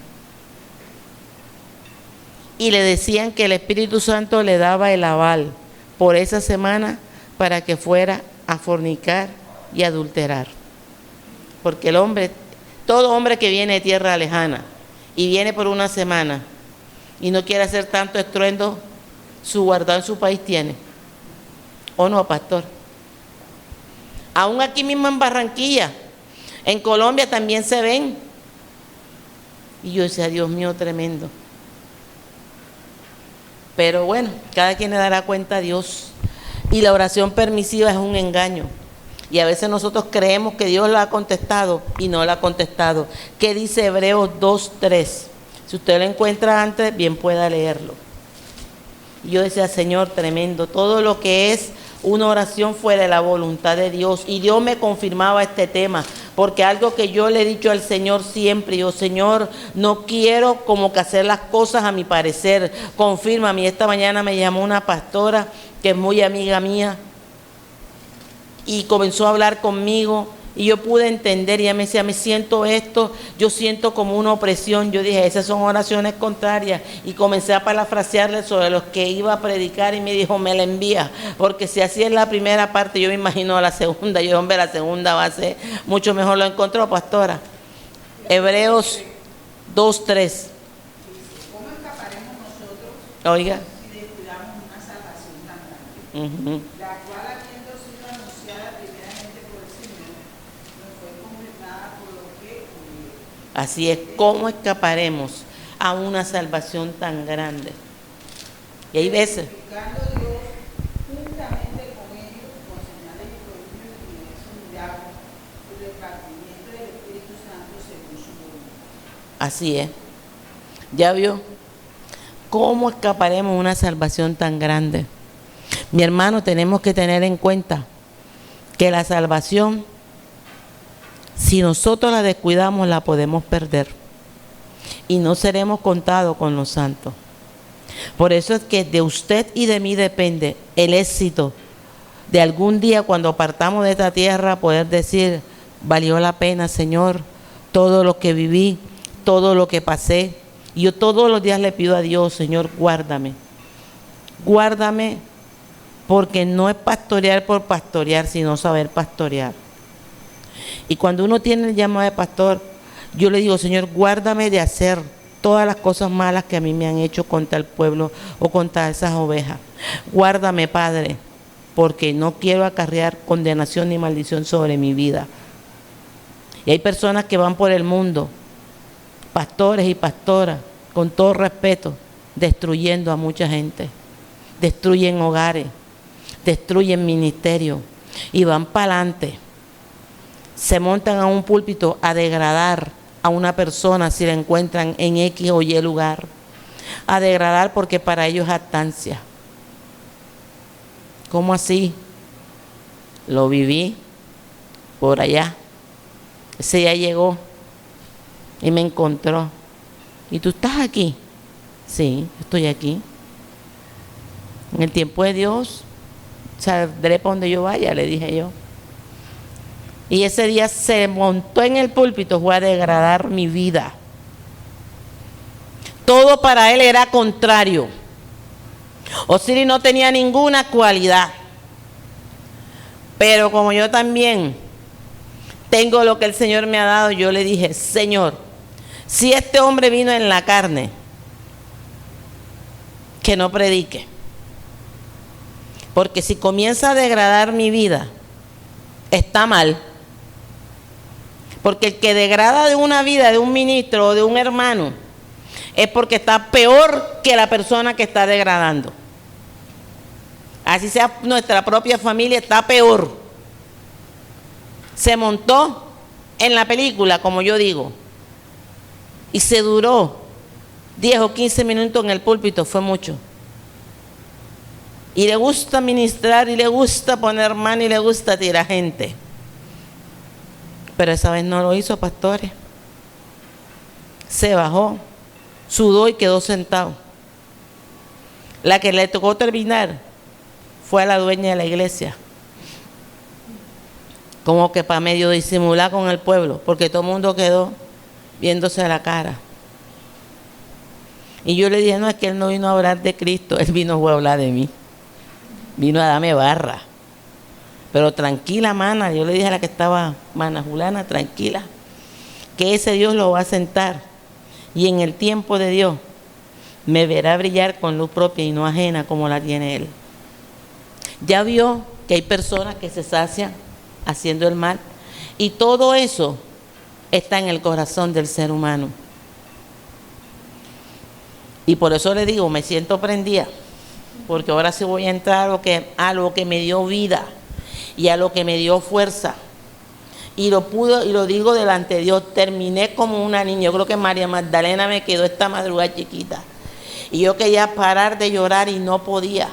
Y le decían que el Espíritu Santo le daba el aval por esa semana para que fuera a fornicar y adulterar. Porque el hombre, todo hombre que viene de tierra lejana y viene por una semana y no quiere hacer tanto estruendo, su guardado en su país tiene. ¿O no, pastor? Aún aquí mismo en Barranquilla, en Colombia también se ven. Y yo decía, Dios mío, tremendo. Pero bueno, cada quien le dará cuenta a Dios. Y la oración permisiva es un engaño. Y a veces nosotros creemos que Dios la ha contestado y no la ha contestado. ¿Qué dice Hebreos 2:3? Si usted lo encuentra antes, bien pueda leerlo. Y yo decía, Señor, tremendo, todo lo que es una oración fuera de la voluntad de Dios. Y Dios me confirmaba este tema, porque algo que yo le he dicho al Señor siempre, yo, Señor, no quiero como que hacer las cosas a mi parecer, confírmame. Y esta mañana me llamó una pastora que es muy amiga mía y comenzó a hablar conmigo. Y yo pude entender, y ella me decía, me siento esto, yo siento como una opresión. Yo dije, esas son oraciones contrarias. Y comencé a parafrasearle sobre los que iba a predicar y me dijo, me la envía. Porque si así es la primera parte, yo me imagino la segunda. Yo dije, hombre, la segunda va a ser mucho mejor. Lo encontró, pastora. Hebreos 2:3. ¿Cómo escaparemos nosotros Oiga. si descuidamos una salvación tan grande? La cual, habiendo sido anunciada primeramente por el Señor, nos fue confirmada por lo que oyeron. Así es, ¿cómo escaparemos a una salvación tan grande? Y hay veces, Testificando Dios juntamente con ellos, con señales y prodigios y diversos milagros, por el repartimiento del Espíritu Santo según su voluntad. así es. ¿Ya vio? ¿Cómo escaparemos a una salvación tan grande? Mi hermano, tenemos que tener en cuenta que la salvación, si nosotros la descuidamos, la podemos perder. Y no seremos contados con los santos. Por eso es que de usted y de mí depende el éxito de algún día cuando partamos de esta tierra, poder decir, valió la pena, Señor, todo lo que viví, todo lo que pasé. Y yo todos los días le pido a Dios, Señor, guárdame. Guárdame, porque no es pastorear por pastorear, sino saber pastorear. Y cuando uno tiene el llamado de pastor, yo le digo, Señor, guárdame de hacer todas las cosas malas que a mí me han hecho contra el pueblo o contra esas ovejas. Guárdame, Padre, porque no quiero acarrear condenación ni maldición sobre mi vida. Y hay personas que van por el mundo, pastores y pastoras, con todo respeto, destruyendo a mucha gente. Destruyen hogares, destruyen ministerios y van para adelante. Se montan a un púlpito a degradar a una persona si la encuentran en X o Y lugar. A degradar porque para ellos es jactancia. ¿Cómo así? Lo viví por allá. Ese ya llegó y me encontró. ¿Y tú estás aquí? Sí, estoy aquí. En el tiempo de Dios, saldré para donde yo vaya, le dije yo. Y ese día se montó en el púlpito, fue a degradar mi vida. Todo para él era contrario. Osiris no tenía ninguna cualidad. Pero como yo también tengo lo que el Señor me ha dado, yo le dije, Señor, si este hombre vino en la carne, que no predique. Porque si comienza a degradar mi vida, está mal. Porque el que degrada de una vida de un ministro o de un hermano es porque está peor que la persona que está degradando. Así sea nuestra propia familia, está peor. Se montó en la película, como yo digo, y se duró 10 o 15 minutos en el púlpito, fue mucho. Y le gusta ministrar, y le gusta poner mano, y le gusta tirar gente. Pero esa vez no lo hizo, pastores. Se bajó, sudó y quedó sentado. La que le tocó terminar fue a la dueña de la iglesia. Como que para medio disimular con el pueblo, porque todo el mundo quedó viéndose a la cara. Y yo le dije, no, es que él no vino a hablar de Cristo, él vino a hablar de mí. Vino a darme barra. Pero tranquila, mana, yo le dije a la que estaba, mana Julana, tranquila, que ese Dios lo va a sentar. Y en el tiempo de Dios me verá brillar con luz propia y no ajena como la tiene Él. Ya vio que hay personas que se sacian haciendo el mal. Y todo eso está en el corazón del ser humano. Y por eso le digo, me siento prendida. Porque ahora sí voy a entrar a lo que me dio vida y a lo que me dio fuerza. Y lo digo delante de Dios, terminé como una niña. Yo creo que María Magdalena me quedó esta madrugada chiquita. Y yo quería parar de llorar y no podía.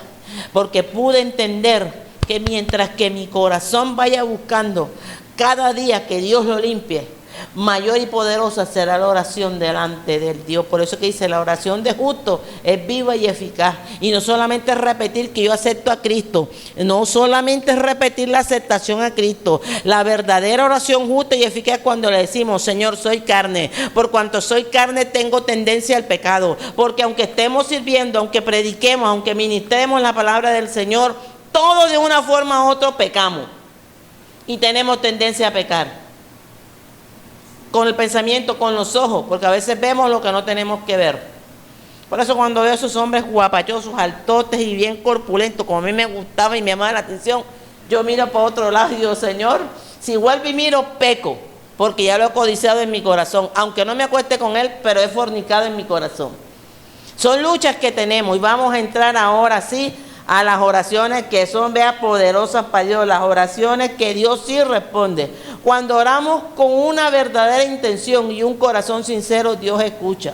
Porque pude entender que mientras que mi corazón vaya buscando cada día que Dios lo limpie, mayor y poderosa será la oración delante del Dios. Por eso que dice, la oración de justo es viva y eficaz. Y no solamente es repetir que yo acepto a Cristo, no solamente es repetir la aceptación a Cristo. La verdadera oración justa y eficaz es cuando le decimos, Señor, soy carne. Por cuanto soy carne, tengo tendencia al pecado. Porque aunque estemos sirviendo, aunque prediquemos, aunque ministremos la palabra del Señor, todos de una forma u otra pecamos. Y tenemos tendencia a pecar. Con el pensamiento, con los ojos, porque a veces vemos lo que no tenemos que ver. Por eso cuando veo a esos hombres guapachosos, altotes y bien corpulentos, como a mí me gustaba y me llamaba la atención, yo miro para otro lado y digo, Señor, si vuelvo y miro, peco, porque ya lo he codiciado en mi corazón, aunque no me acueste con él, pero he fornicado en mi corazón. Son luchas que tenemos y vamos a entrar ahora sí a las oraciones que son, vea, poderosas para Dios, las oraciones que Dios sí responde. Cuando oramos con una verdadera intención y un corazón sincero, Dios escucha.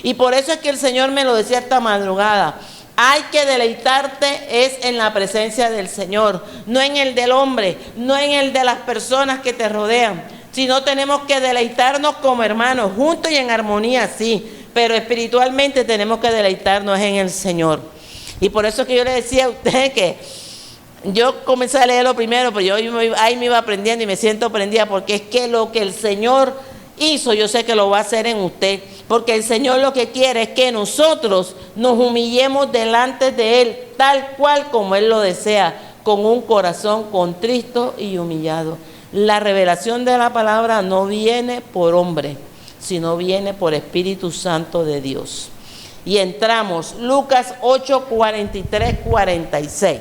Y por eso es que el Señor me lo decía esta madrugada. Hay que deleitarte es en la presencia del Señor, no en el del hombre, no en el de las personas que te rodean, sino tenemos que deleitarnos como hermanos, juntos y en armonía, sí, pero espiritualmente tenemos que deleitarnos en el Señor. Y por eso es que yo le decía a usted que yo comencé a leerlo primero, pero yo ahí me iba aprendiendo y me siento prendida, porque es que lo que el Señor hizo, yo sé que lo va a hacer en usted, porque el Señor lo que quiere es que nosotros nos humillemos delante de Él, tal cual como Él lo desea, con un corazón contristo y humillado. La revelación de la palabra no viene por hombre, sino viene por Espíritu Santo de Dios. Y entramos, Lucas 8, 43, 46.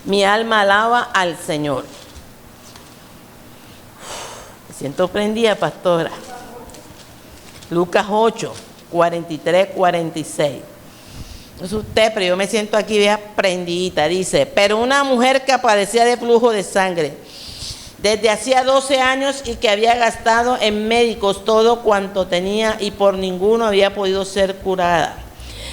Mi alma alaba al Señor. Me siento prendida, pastora. Lucas 8, 43, 46. No es usted, pero yo me siento aquí, vea, prendidita. Dice, pero una mujer que padecía de flujo de sangre desde hacía 12 años y que había gastado en médicos todo cuanto tenía y por ninguno había podido ser curada,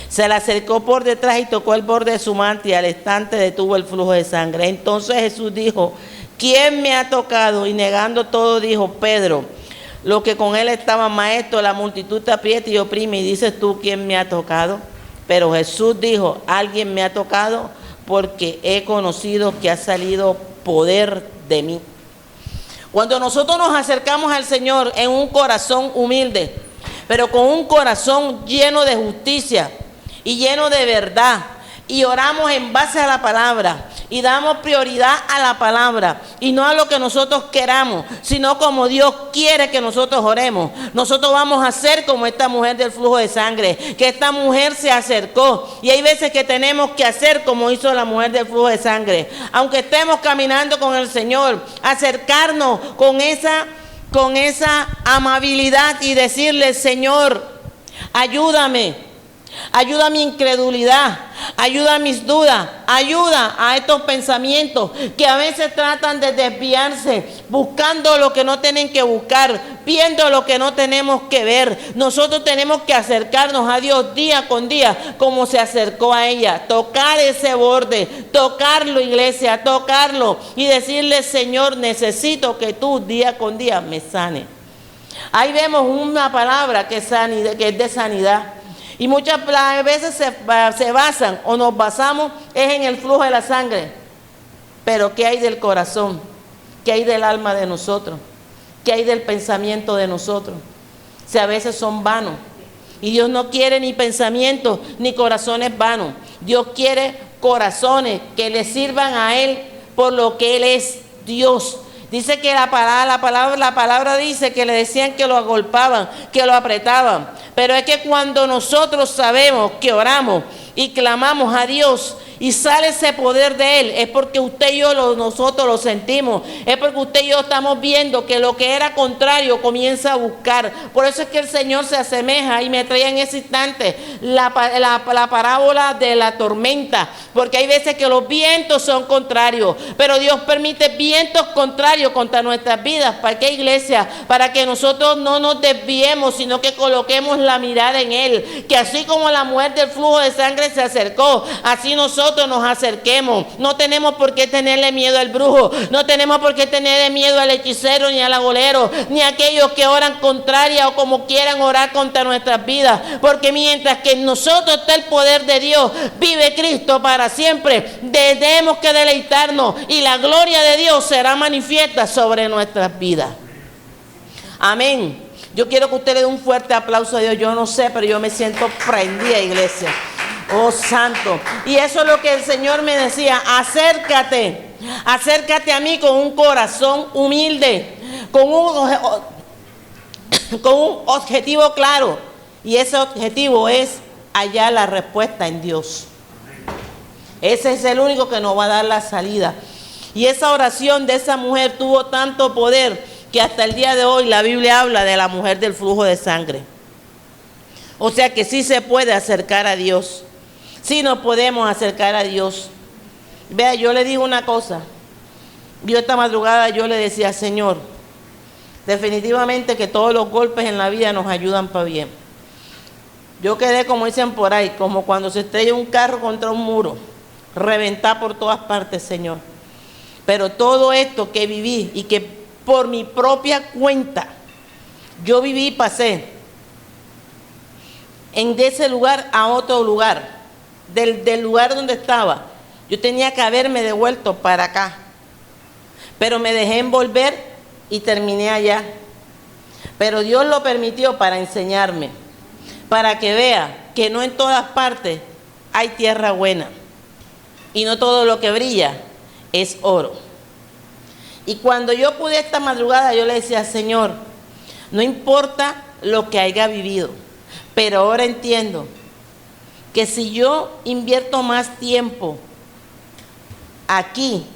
se le acercó por detrás y tocó el borde de su manto y al instante detuvo el flujo de sangre. Entonces Jesús dijo, ¿quién me ha tocado? Y negando todo dijo, Pedro. Lo que con él estaba, maestro, la multitud te aprieta y oprime, y dices tú, ¿quién me ha tocado? Pero Jesús dijo, alguien me ha tocado porque he conocido que ha salido poder de mí. Cuando nosotros nos acercamos al Señor en un corazón humilde, pero con un corazón lleno de justicia y lleno de verdad, y oramos en base a la palabra, y damos prioridad a la palabra, y no a lo que nosotros queramos, sino como Dios quiere que nosotros oremos, nosotros vamos a hacer como esta mujer del flujo de sangre, que esta mujer se acercó, y hay veces que tenemos que hacer como hizo la mujer del flujo de sangre, aunque estemos caminando con el Señor, acercarnos con esa amabilidad y decirle, Señor, ayúdame. Ayuda a mi incredulidad, ayuda a mis dudas, ayuda a estos pensamientos que a veces tratan de desviarse, buscando lo que no tienen que buscar, viendo lo que no tenemos que ver. Nosotros tenemos que acercarnos a Dios día con día, como se acercó a ella, tocar ese borde, tocarlo, iglesia, tocarlo y decirle: Señor, necesito que tú día con día me sanes. Ahí vemos una palabra que es de sanidad. Y muchas veces se basan o nos basamos es en el flujo de la sangre. Pero ¿qué hay del corazón? ¿Qué hay del alma de nosotros? ¿Qué hay del pensamiento de nosotros? Si a veces son vanos. Y Dios no quiere ni pensamientos ni corazones vanos. Dios quiere corazones que le sirvan a Él por lo que Él es, Dios. Dice que la palabra dice que le decían que lo agolpaban, que lo apretaban. Pero es que cuando nosotros sabemos que oramos y clamamos a Dios y sale ese poder de Él, es porque usted y yo nosotros lo sentimos. Es porque usted y yo estamos viendo que lo que era contrario comienza a buscar. Por eso es que el Señor se asemeja y me trae en ese instante la parábola de la tormenta. Porque hay veces que los vientos son contrarios, pero Dios permite vientos contrarios contra nuestras vidas. ¿Para qué, iglesia? Para que nosotros no nos desviemos, sino que coloquemos la mirada en Él. Que así como la mujer del flujo de sangre se acercó, así nosotros nos acerquemos. No tenemos por qué tenerle miedo al brujo, no tenemos por qué tenerle miedo al hechicero, ni al agolero, ni a aquellos que oran contraria o como quieran orar contra nuestras vidas. Porque mientras que en nosotros está el poder de Dios, vive Cristo para siempre. Tenemos que deleitarnos y la gloria de Dios será manifiesta sobre nuestras vidas. Amén. Yo quiero que usted le dé un fuerte aplauso a Dios. Yo no sé, pero yo me siento prendida, iglesia. Oh, santo. Y eso es lo que el Señor me decía: acércate a mí con un corazón humilde, con un objetivo claro. Y ese objetivo es hallar la respuesta en Dios. Ese es el único que nos va a dar la salida. Y esa oración de esa mujer tuvo tanto poder que hasta el día de hoy la Biblia habla de la mujer del flujo de sangre. O sea que sí se puede acercar a Dios. Sí nos podemos acercar a Dios. Vea, yo le digo una cosa. Yo esta madrugada yo le decía: Señor, definitivamente que todos los golpes en la vida nos ayudan para bien. Yo quedé, como dicen por ahí, como cuando se estrella un carro contra un muro, reventar por todas partes, Señor. Pero todo esto que viví y que por mi propia cuenta yo viví y pasé, de ese lugar a otro lugar, del lugar donde estaba, yo tenía que haberme devuelto para acá, pero me dejé envolver y terminé allá. Pero Dios lo permitió para enseñarme, para que vea que no en todas partes hay tierra buena y no todo lo que brilla es oro. Y cuando yo pude esta madrugada, yo le decía: Señor, no importa lo que haya vivido, pero ahora entiendo que si yo invierto más tiempo aquí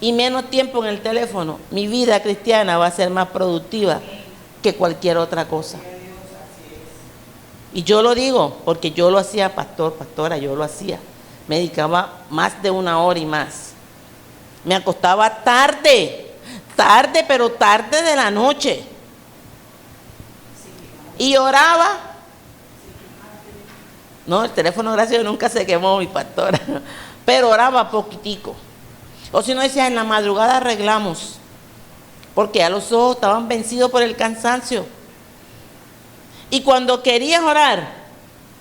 y menos tiempo en el teléfono, mi vida cristiana va a ser más productiva que cualquier otra cosa. Y yo lo digo porque yo lo hacía, pastora, yo lo hacía. Me dedicaba más de 1 hora y más. Me acostaba tarde, pero tarde de la noche. Y oraba. No, el teléfono, gracias a Dios, nunca se quemó, mi pastora. Pero oraba poquitico. O si no, decía: en la madrugada arreglamos. Porque ya los ojos estaban vencidos por el cansancio. Y cuando querías orar,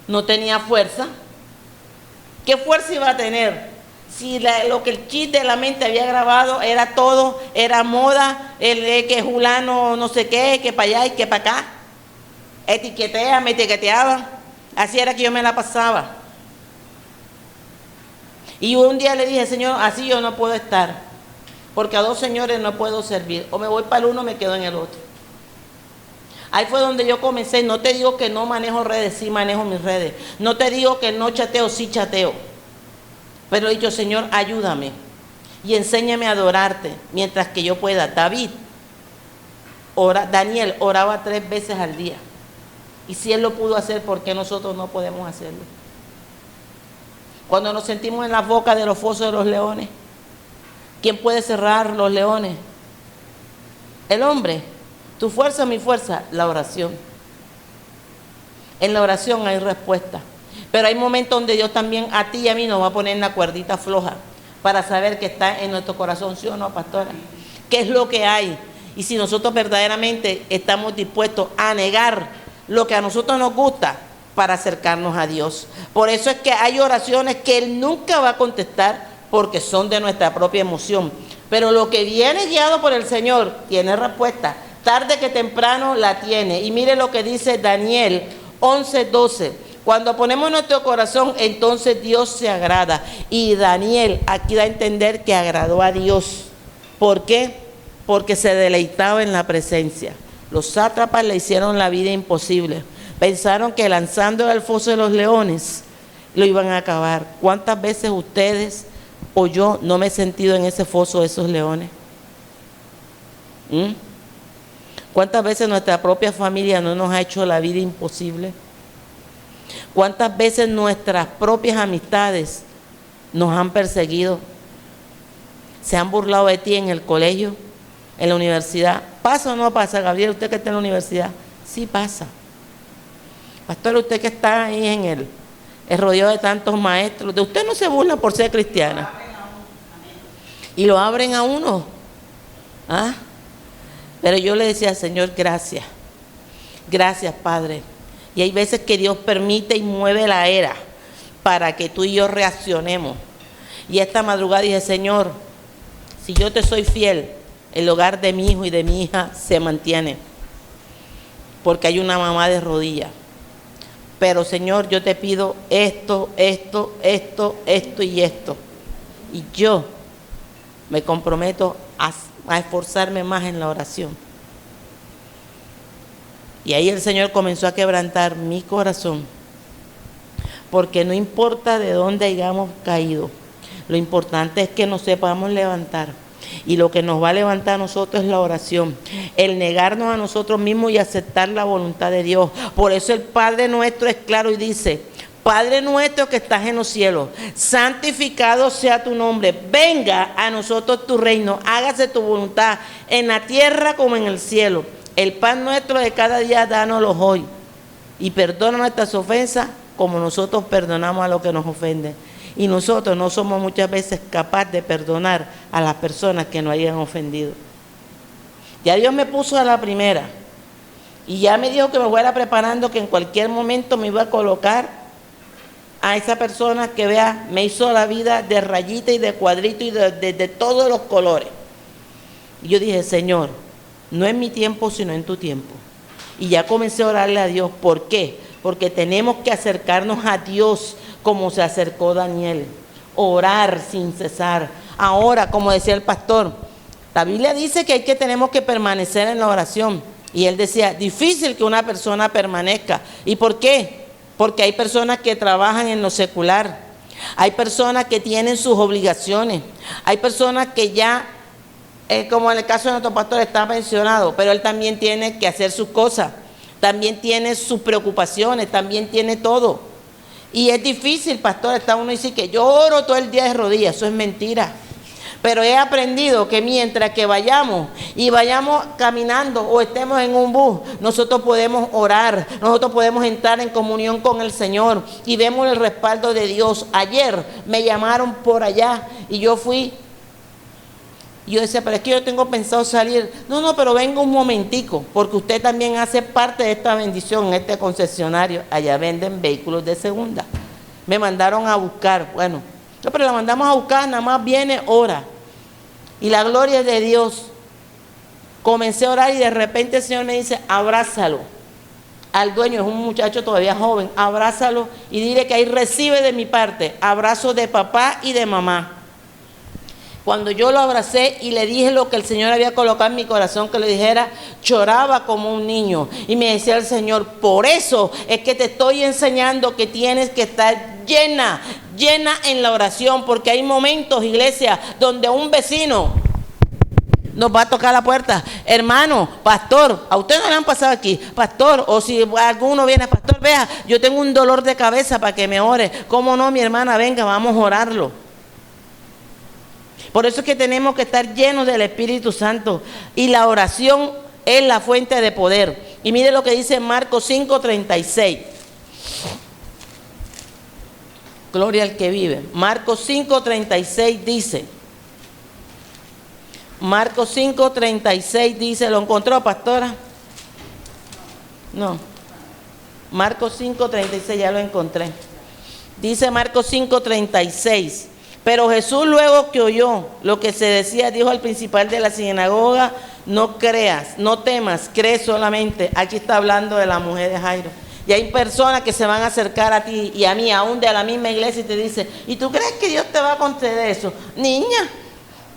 no tenía fuerza. ¿Qué fuerza iba a tener? Si lo que el chip de la mente había grabado era todo, era moda, que fulano no sé qué, que para allá y que para acá. Me etiqueteaban. Así era que yo me la pasaba. Y un día le dije: Señor, así yo no puedo estar, porque a 2 señores no puedo servir. O me voy para el uno o me quedo en el otro. Ahí fue donde yo comencé. No te digo que no manejo redes, sí manejo mis redes. No te digo que no chateo, sí chateo. Pero he dicho: Señor, ayúdame y enséñame a adorarte mientras que yo pueda. Daniel oraba 3 veces al día. Y si Él lo pudo hacer, ¿por qué nosotros no podemos hacerlo? Cuando nos sentimos en la boca de los fosos de los leones, ¿quién puede cerrar los leones? El hombre. Tu fuerza, mi fuerza, la oración. En la oración hay respuesta. Pero hay momentos donde Dios también a ti y a mí nos va a poner en la cuerdita floja para saber que está en nuestro corazón, ¿sí o no, pastora? ¿Qué es lo que hay? Y si nosotros verdaderamente estamos dispuestos a negar lo que a nosotros nos gusta para acercarnos a Dios. Por eso es que hay oraciones que Él nunca va a contestar porque son de nuestra propia emoción. Pero lo que viene guiado por el Señor tiene respuesta. Tarde que temprano la tiene. Y mire lo que dice Daniel 11:12. Cuando ponemos nuestro corazón, entonces Dios se agrada. Y Daniel aquí da a entender que agradó a Dios. ¿Por qué? Porque se deleitaba en la presencia. Los sátrapas le hicieron la vida imposible. Pensaron que lanzándolo al foso de los leones lo iban a acabar. ¿Cuántas veces ustedes o yo no me he sentido en ese foso de esos leones? ¿Cuántas veces nuestra propia familia no nos ha hecho la vida imposible? ¿Cuántas veces nuestras propias amistades nos han perseguido? ¿Se han burlado de ti en el colegio, en la universidad? ¿Pasa o no pasa, Gabriel, usted que está en la universidad? Sí pasa. Pastor, usted que está ahí en el rodeado de tantos maestros, de usted no se burla por ser cristiana. Y lo abren a uno. ¿Ah? Pero yo le decía, Señor, gracias. Gracias, Padre. Y hay veces que Dios permite y mueve la era para que tú y yo reaccionemos. Y esta madrugada dije, Señor, si yo te soy fiel, el hogar de mi hijo y de mi hija se mantiene. Porque hay una mamá de rodillas. Pero, Señor, yo te pido esto y esto. Y yo me comprometo a esforzarme más en la oración. Y ahí el Señor comenzó a quebrantar mi corazón. Porque no importa de dónde hayamos caído, lo importante es que nos sepamos levantar. Y lo que nos va a levantar a nosotros es la oración, el negarnos a nosotros mismos y aceptar la voluntad de Dios. Por eso el Padre nuestro es claro y dice, Padre nuestro que estás en los cielos, santificado sea tu nombre, venga a nosotros tu reino, hágase tu voluntad en la tierra como en el cielo. El pan nuestro de cada día dánoslo hoy y perdona nuestras ofensas como nosotros perdonamos a los que nos ofenden. Y nosotros no somos muchas veces capaces de perdonar a las personas que nos hayan ofendido. Ya Dios me puso a la primera. Y ya me dijo que me fuera preparando, que en cualquier momento me iba a colocar a esa persona que vea, me hizo la vida de rayita y de cuadrito y de todos los colores. Y yo dije, Señor, no es mi tiempo, sino en tu tiempo. Y ya comencé a orarle a Dios. ¿Por qué? Porque tenemos que acercarnos a Dios como se acercó Daniel, orar sin cesar. Ahora, como decía el pastor, la Biblia dice que tenemos que permanecer en la oración. Y él decía, difícil que una persona permanezca. ¿Y por qué? Porque hay personas que trabajan en lo secular, hay personas que tienen sus obligaciones, hay personas que ya, como en el caso de nuestro pastor está mencionado, pero él también tiene que hacer sus cosas, también tiene sus preocupaciones, también tiene todo. Y es difícil, pastor, está uno y dice que yo oro todo el día de rodillas, eso es mentira. Pero he aprendido que mientras que vayamos caminando o estemos en un bus, nosotros podemos orar, nosotros podemos entrar en comunión con el Señor y vemos el respaldo de Dios. Ayer me llamaron por allá y yo fui. Yo decía, pero es que yo tengo pensado salir. No, pero venga un momentico, porque usted también hace parte de esta bendición en este concesionario. Allá venden vehículos de segunda. Me mandaron a buscar, bueno, no, pero la mandamos a buscar, nada más viene, ora. Y la gloria de Dios. Comencé a orar y de repente el Señor me dice, abrázalo. Al dueño, es un muchacho todavía joven, abrázalo y dile que ahí recibe de mi parte abrazo de papá y de mamá. Cuando yo lo abracé y le dije lo que el Señor había colocado en mi corazón que le dijera, lloraba como un niño. Y me decía el Señor, por eso es que te estoy enseñando que tienes que estar llena en la oración. Porque hay momentos, iglesia, donde un vecino nos va a tocar la puerta. Hermano, pastor, a usted no le han pasado aquí, pastor, o si alguno viene, pastor, vea, yo tengo un dolor de cabeza para que me ore. ¿Cómo no, mi hermana? Venga, vamos a orarlo. Por eso es que tenemos que estar llenos del Espíritu Santo. Y la oración es la fuente de poder. Y mire lo que dice Marcos 5:36. Gloria al que vive. Marcos 5:36 dice. Marcos 5:36 dice. ¿Lo encontró, pastora? No. Marcos 5:36 ya lo encontré. Dice Marcos 5:36. Pero Jesús, luego que oyó lo que se decía, dijo al principal de la sinagoga: no creas, no temas, cree solamente. Aquí está hablando de la mujer de Jairo. Y hay personas que se van a acercar a ti y a mí, aún de la misma iglesia, y te dicen: ¿y tú crees que Dios te va a conceder eso? Niña,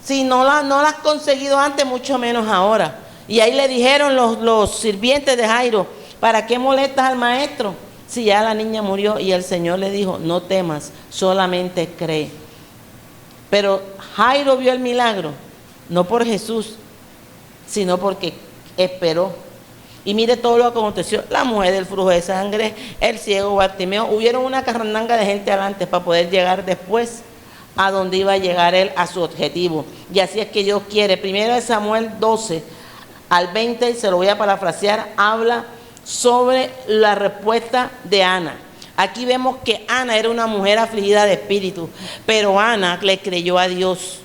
si no la has conseguido antes, mucho menos ahora. Y ahí le dijeron los sirvientes de Jairo: ¿para qué molestas al maestro? Si ya la niña murió. Y el Señor le dijo: no temas, solamente cree. Pero Jairo vio el milagro, no por Jesús, sino porque esperó. Y mire todo lo que aconteció: la mujer del flujo de sangre, el ciego Bartimeo. Hubieron una carrandanga de gente adelante para poder llegar después a donde iba a llegar él, a su objetivo. Y así es que Dios quiere. Primero de Samuel 12 al 20, y se lo voy a parafrasear, habla sobre la respuesta de Ana. Aquí vemos que Ana era una mujer afligida de espíritu, pero Ana le creyó a Dios.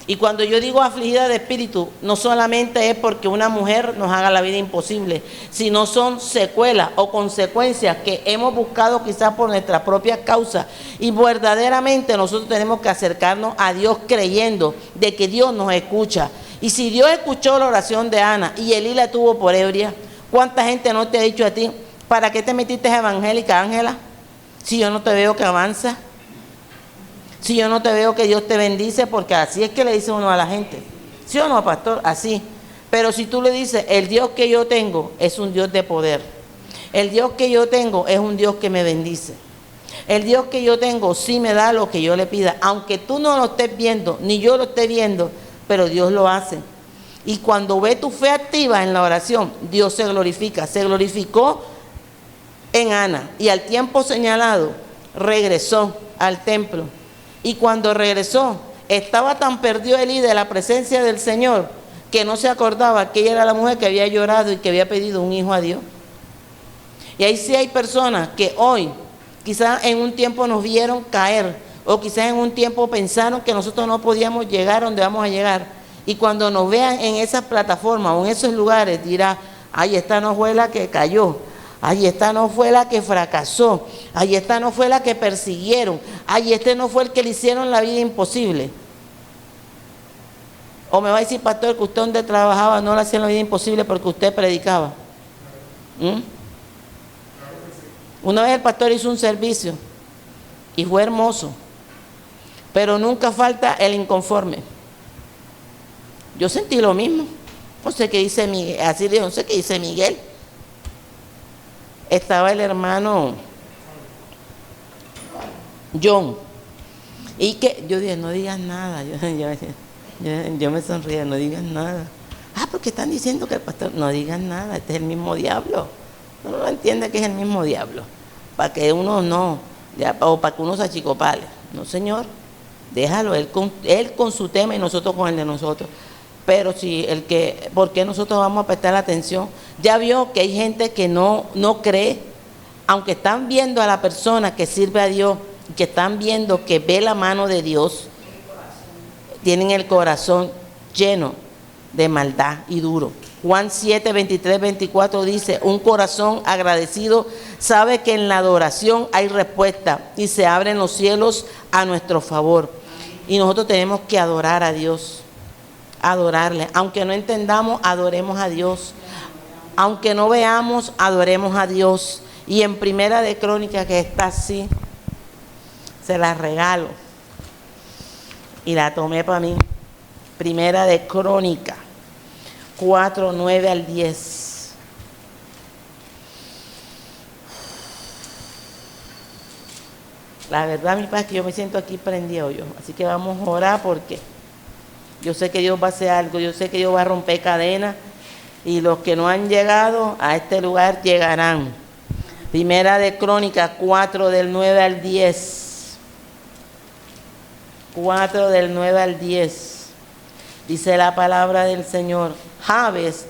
Y cuando yo digo afligida de espíritu, no solamente es porque una mujer nos haga la vida imposible, sino son secuelas o consecuencias que hemos buscado quizás por nuestra propia causa. Y verdaderamente nosotros tenemos que acercarnos a Dios creyendo de que Dios nos escucha. Y si Dios escuchó la oración de Ana y Elí la tuvo por ebria, ¿cuánta gente no te ha dicho a ti: ¿para qué te metiste evangélica, Ángela? Si yo no te veo que avanza, si yo no te veo que Dios te bendice, porque así es que le dice uno a la gente. ¿Sí o no, pastor? Así. Pero si tú le dices: el Dios que yo tengo es un Dios de poder. El Dios que yo tengo es un Dios que me bendice. El Dios que yo tengo sí me da lo que yo le pida, aunque tú no lo estés viendo, ni yo lo esté viendo, pero Dios lo hace. Y cuando ve tu fe activa en la oración, Dios se glorifica. Se glorificó en Ana, y al tiempo señalado regresó al templo. Y cuando regresó, estaba tan perdido Elí de la presencia del Señor que no se acordaba que ella era la mujer que había llorado y que había pedido un hijo a Dios. Y ahí sí hay personas que hoy, quizás en un tiempo nos vieron caer, o quizás en un tiempo pensaron que nosotros no podíamos llegar donde vamos a llegar. Y cuando nos vean en esas plataformas o en esos lugares, dirá: ay, esta no fue la que cayó. Ay, esta no fue la que fracasó. Ay, esta no fue la que persiguieron. Ay, este no fue el que le hicieron la vida imposible. O me va a decir: pastor, que usted donde trabajaba no le hacían la vida imposible porque usted predicaba. Una vez el pastor hizo un servicio y fue hermoso, pero nunca falta el inconforme. Yo sentí lo mismo. No sé qué dice Miguel, así digo, no sé qué dice Miguel. Estaba el hermano John, y que yo dije: no digas nada. Yo me sonría: no digas nada. Porque están diciendo que el pastor, no digas nada, este es el mismo diablo. Uno no entiende que es el mismo diablo, para que uno no, o para que uno se achicopale. No, señor, déjalo, él con su tema y nosotros con el de nosotros. Pero si ¿por qué nosotros vamos a prestar atención? Ya vio que hay gente que no cree, aunque están viendo a la persona que sirve a Dios, que están viendo que ve la mano de Dios, tienen el corazón lleno de maldad y duro. Juan 7, 23, 24 dice: un corazón agradecido sabe que en la adoración hay respuesta y se abren los cielos a nuestro favor. Y nosotros tenemos que adorar a Dios. Adorarle, aunque no entendamos, adoremos a Dios, aunque no veamos, adoremos a Dios. Y en Primera de Crónicas, que está así, se la regalo y la tomé para mí. Primera de Crónicas 4, 9 al 10. La verdad, mi padre, es que yo me siento aquí prendido yo, así que vamos a orar porque Yo sé que Dios va a hacer algo, yo sé que Dios va a romper cadenas y los que no han llegado a este lugar llegarán. Primera de Crónicas 4 del 9 al 10. 4 del 9 al 10. Dice la palabra del Señor. Jabes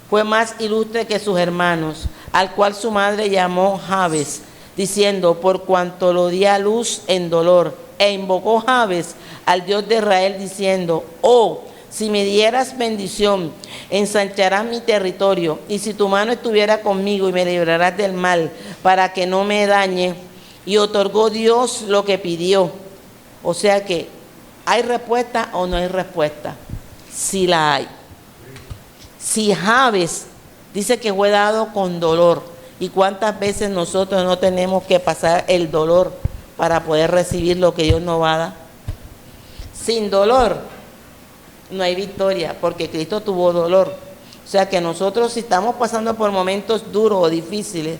fue más ilustre que sus hermanos, al cual su madre llamó Jabes, diciendo, por cuanto lo di a luz en dolor. E invocó Jabes al Dios de Israel, diciendo, oh, si me dieras bendición, ensancharás mi territorio, y si tu mano estuviera conmigo y me librarás del mal, para que no me dañe. Y otorgó Dios lo que pidió. O sea que, ¿hay respuesta o no hay respuesta? Sí la hay. Si Jabes dice que fue dado con dolor, ¿y cuántas veces nosotros no tenemos que pasar el dolor para poder recibir lo que Dios nos va a dar? Sin dolor no hay victoria, porque Cristo tuvo dolor. O sea que nosotros, si estamos pasando por momentos duros o difíciles,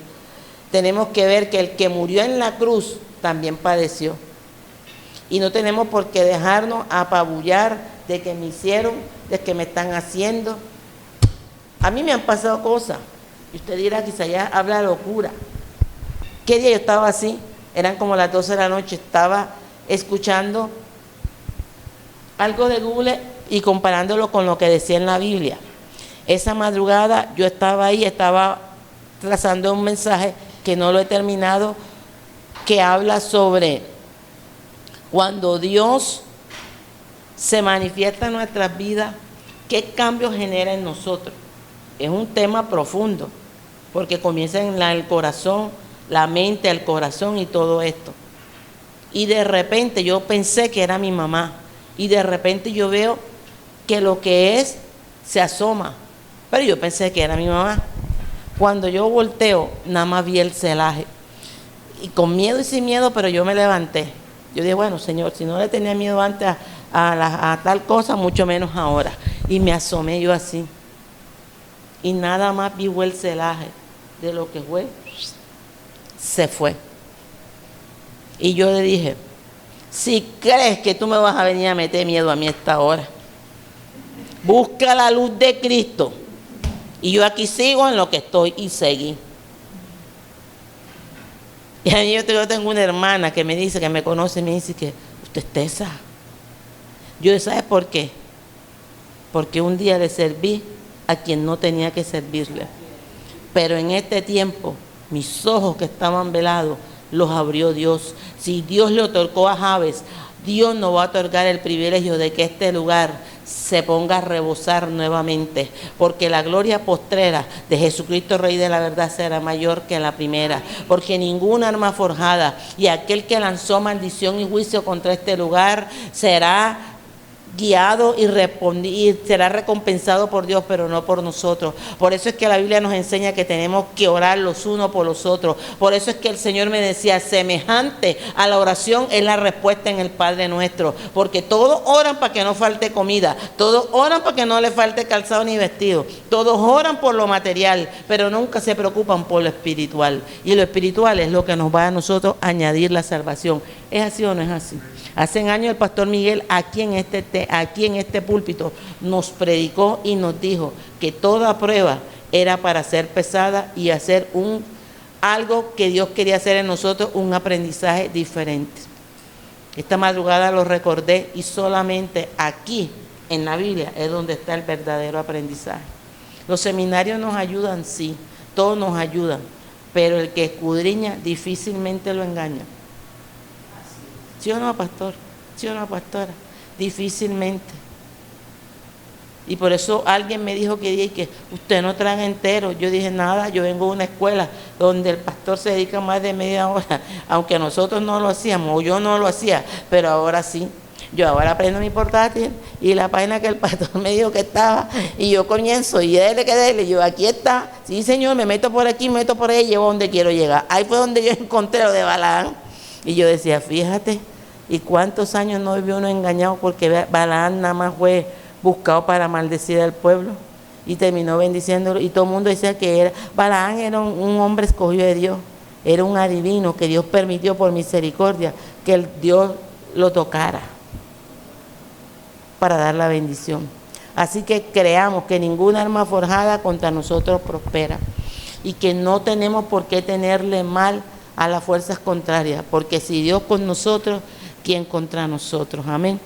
tenemos que ver que el que murió en la cruz también padeció. Y no tenemos por qué dejarnos apabullar de que me hicieron, de que me están haciendo. A mí me han pasado cosas, y usted dirá, quizá ya habla locura. ¿Qué día yo estaba así? Eran como las 12 de la noche, estaba escuchando algo de Google y comparándolo con lo que decía en la Biblia. Esa madrugada yo estaba ahí, estaba trazando un mensaje que no lo he terminado, que habla sobre cuando Dios se manifiesta en nuestras vidas, qué cambios genera en nosotros. Es un tema profundo, porque comienza en el corazón, la mente, el corazón y todo esto. Y de repente yo pensé que era mi mamá, y de repente yo veo que lo que es se asoma, pero yo pensé que era mi mamá. Cuando yo volteo, nada más vi el celaje, y con miedo y sin miedo, pero yo me levanté. Yo dije, bueno, Señor, si no le tenía miedo antes a tal cosa, mucho menos ahora. Y me asomé yo así, y nada más vi el celaje de lo que fue, se fue. Y yo le dije, si crees que tú me vas a venir a meter miedo a mí a esta hora, busca la luz de Cristo. Y yo aquí sigo en lo que estoy, y seguí. Y a mí yo tengo una hermana que me dice, que me conoce, me dice que usted es tesa. Yo, ¿sabes por qué? Porque un día le serví a quien no tenía que servirle. Pero en este tiempo, mis ojos que estaban velados, los abrió Dios. Si Dios le otorgó a Jabes, Dios nos va a otorgar el privilegio de que este lugar se ponga a rebosar nuevamente, porque la gloria postrera de Jesucristo Rey de la verdad será mayor que la primera, porque ninguna arma forjada y aquel que lanzó maldición y juicio contra este lugar será guiado y será recompensado por Dios, pero no por nosotros. Por eso es que la Biblia nos enseña que tenemos que orar los unos por los otros. Por eso es que el Señor me decía, semejante a la oración es la respuesta en el Padre Nuestro, porque todos oran para que no falte comida, todos oran para que no le falte calzado ni vestido, todos oran por lo material, pero nunca se preocupan por lo espiritual, y lo espiritual es lo que nos va a nosotros añadir la salvación. ¿Es así o no es así? Hace años el pastor Miguel aquí en este púlpito nos predicó y nos dijo que toda prueba era para ser pesada y hacer algo que Dios quería hacer en nosotros, un aprendizaje diferente. Esta madrugada lo recordé, y solamente aquí en la Biblia es donde está el verdadero aprendizaje. Los seminarios nos ayudan, sí, todos nos ayudan, pero el que escudriña difícilmente lo engaña. ¿Sí o no, pastor? ¿Sí o no, pastora? Difícilmente. Y por eso alguien me dijo que usted no traga entero. Yo dije, nada, yo vengo de una escuela donde el pastor se dedica más de media hora, aunque nosotros no lo hacíamos, o yo no lo hacía, pero ahora sí. Yo ahora prendo mi portátil y la página que el pastor me dijo que estaba, y yo comienzo, y dele, yo aquí está, sí señor, me meto por aquí, me meto por ahí, llevo donde quiero llegar. Ahí fue donde yo encontré lo de Balaam, y yo decía, fíjate, ¿y cuántos años no vivió uno engañado? Porque Balaam nada más fue buscado para maldecir al pueblo y terminó bendiciéndolo, y todo el mundo decía que Balaam era un hombre escogido de Dios, era un adivino que Dios permitió por misericordia que Dios lo tocara. para dar la bendición. Así que creamos que ninguna arma forjada contra nosotros prospera y que no tenemos por qué tenerle mal a las fuerzas contrarias, porque si Dios con nosotros, ¿quién contra nosotros? Amén.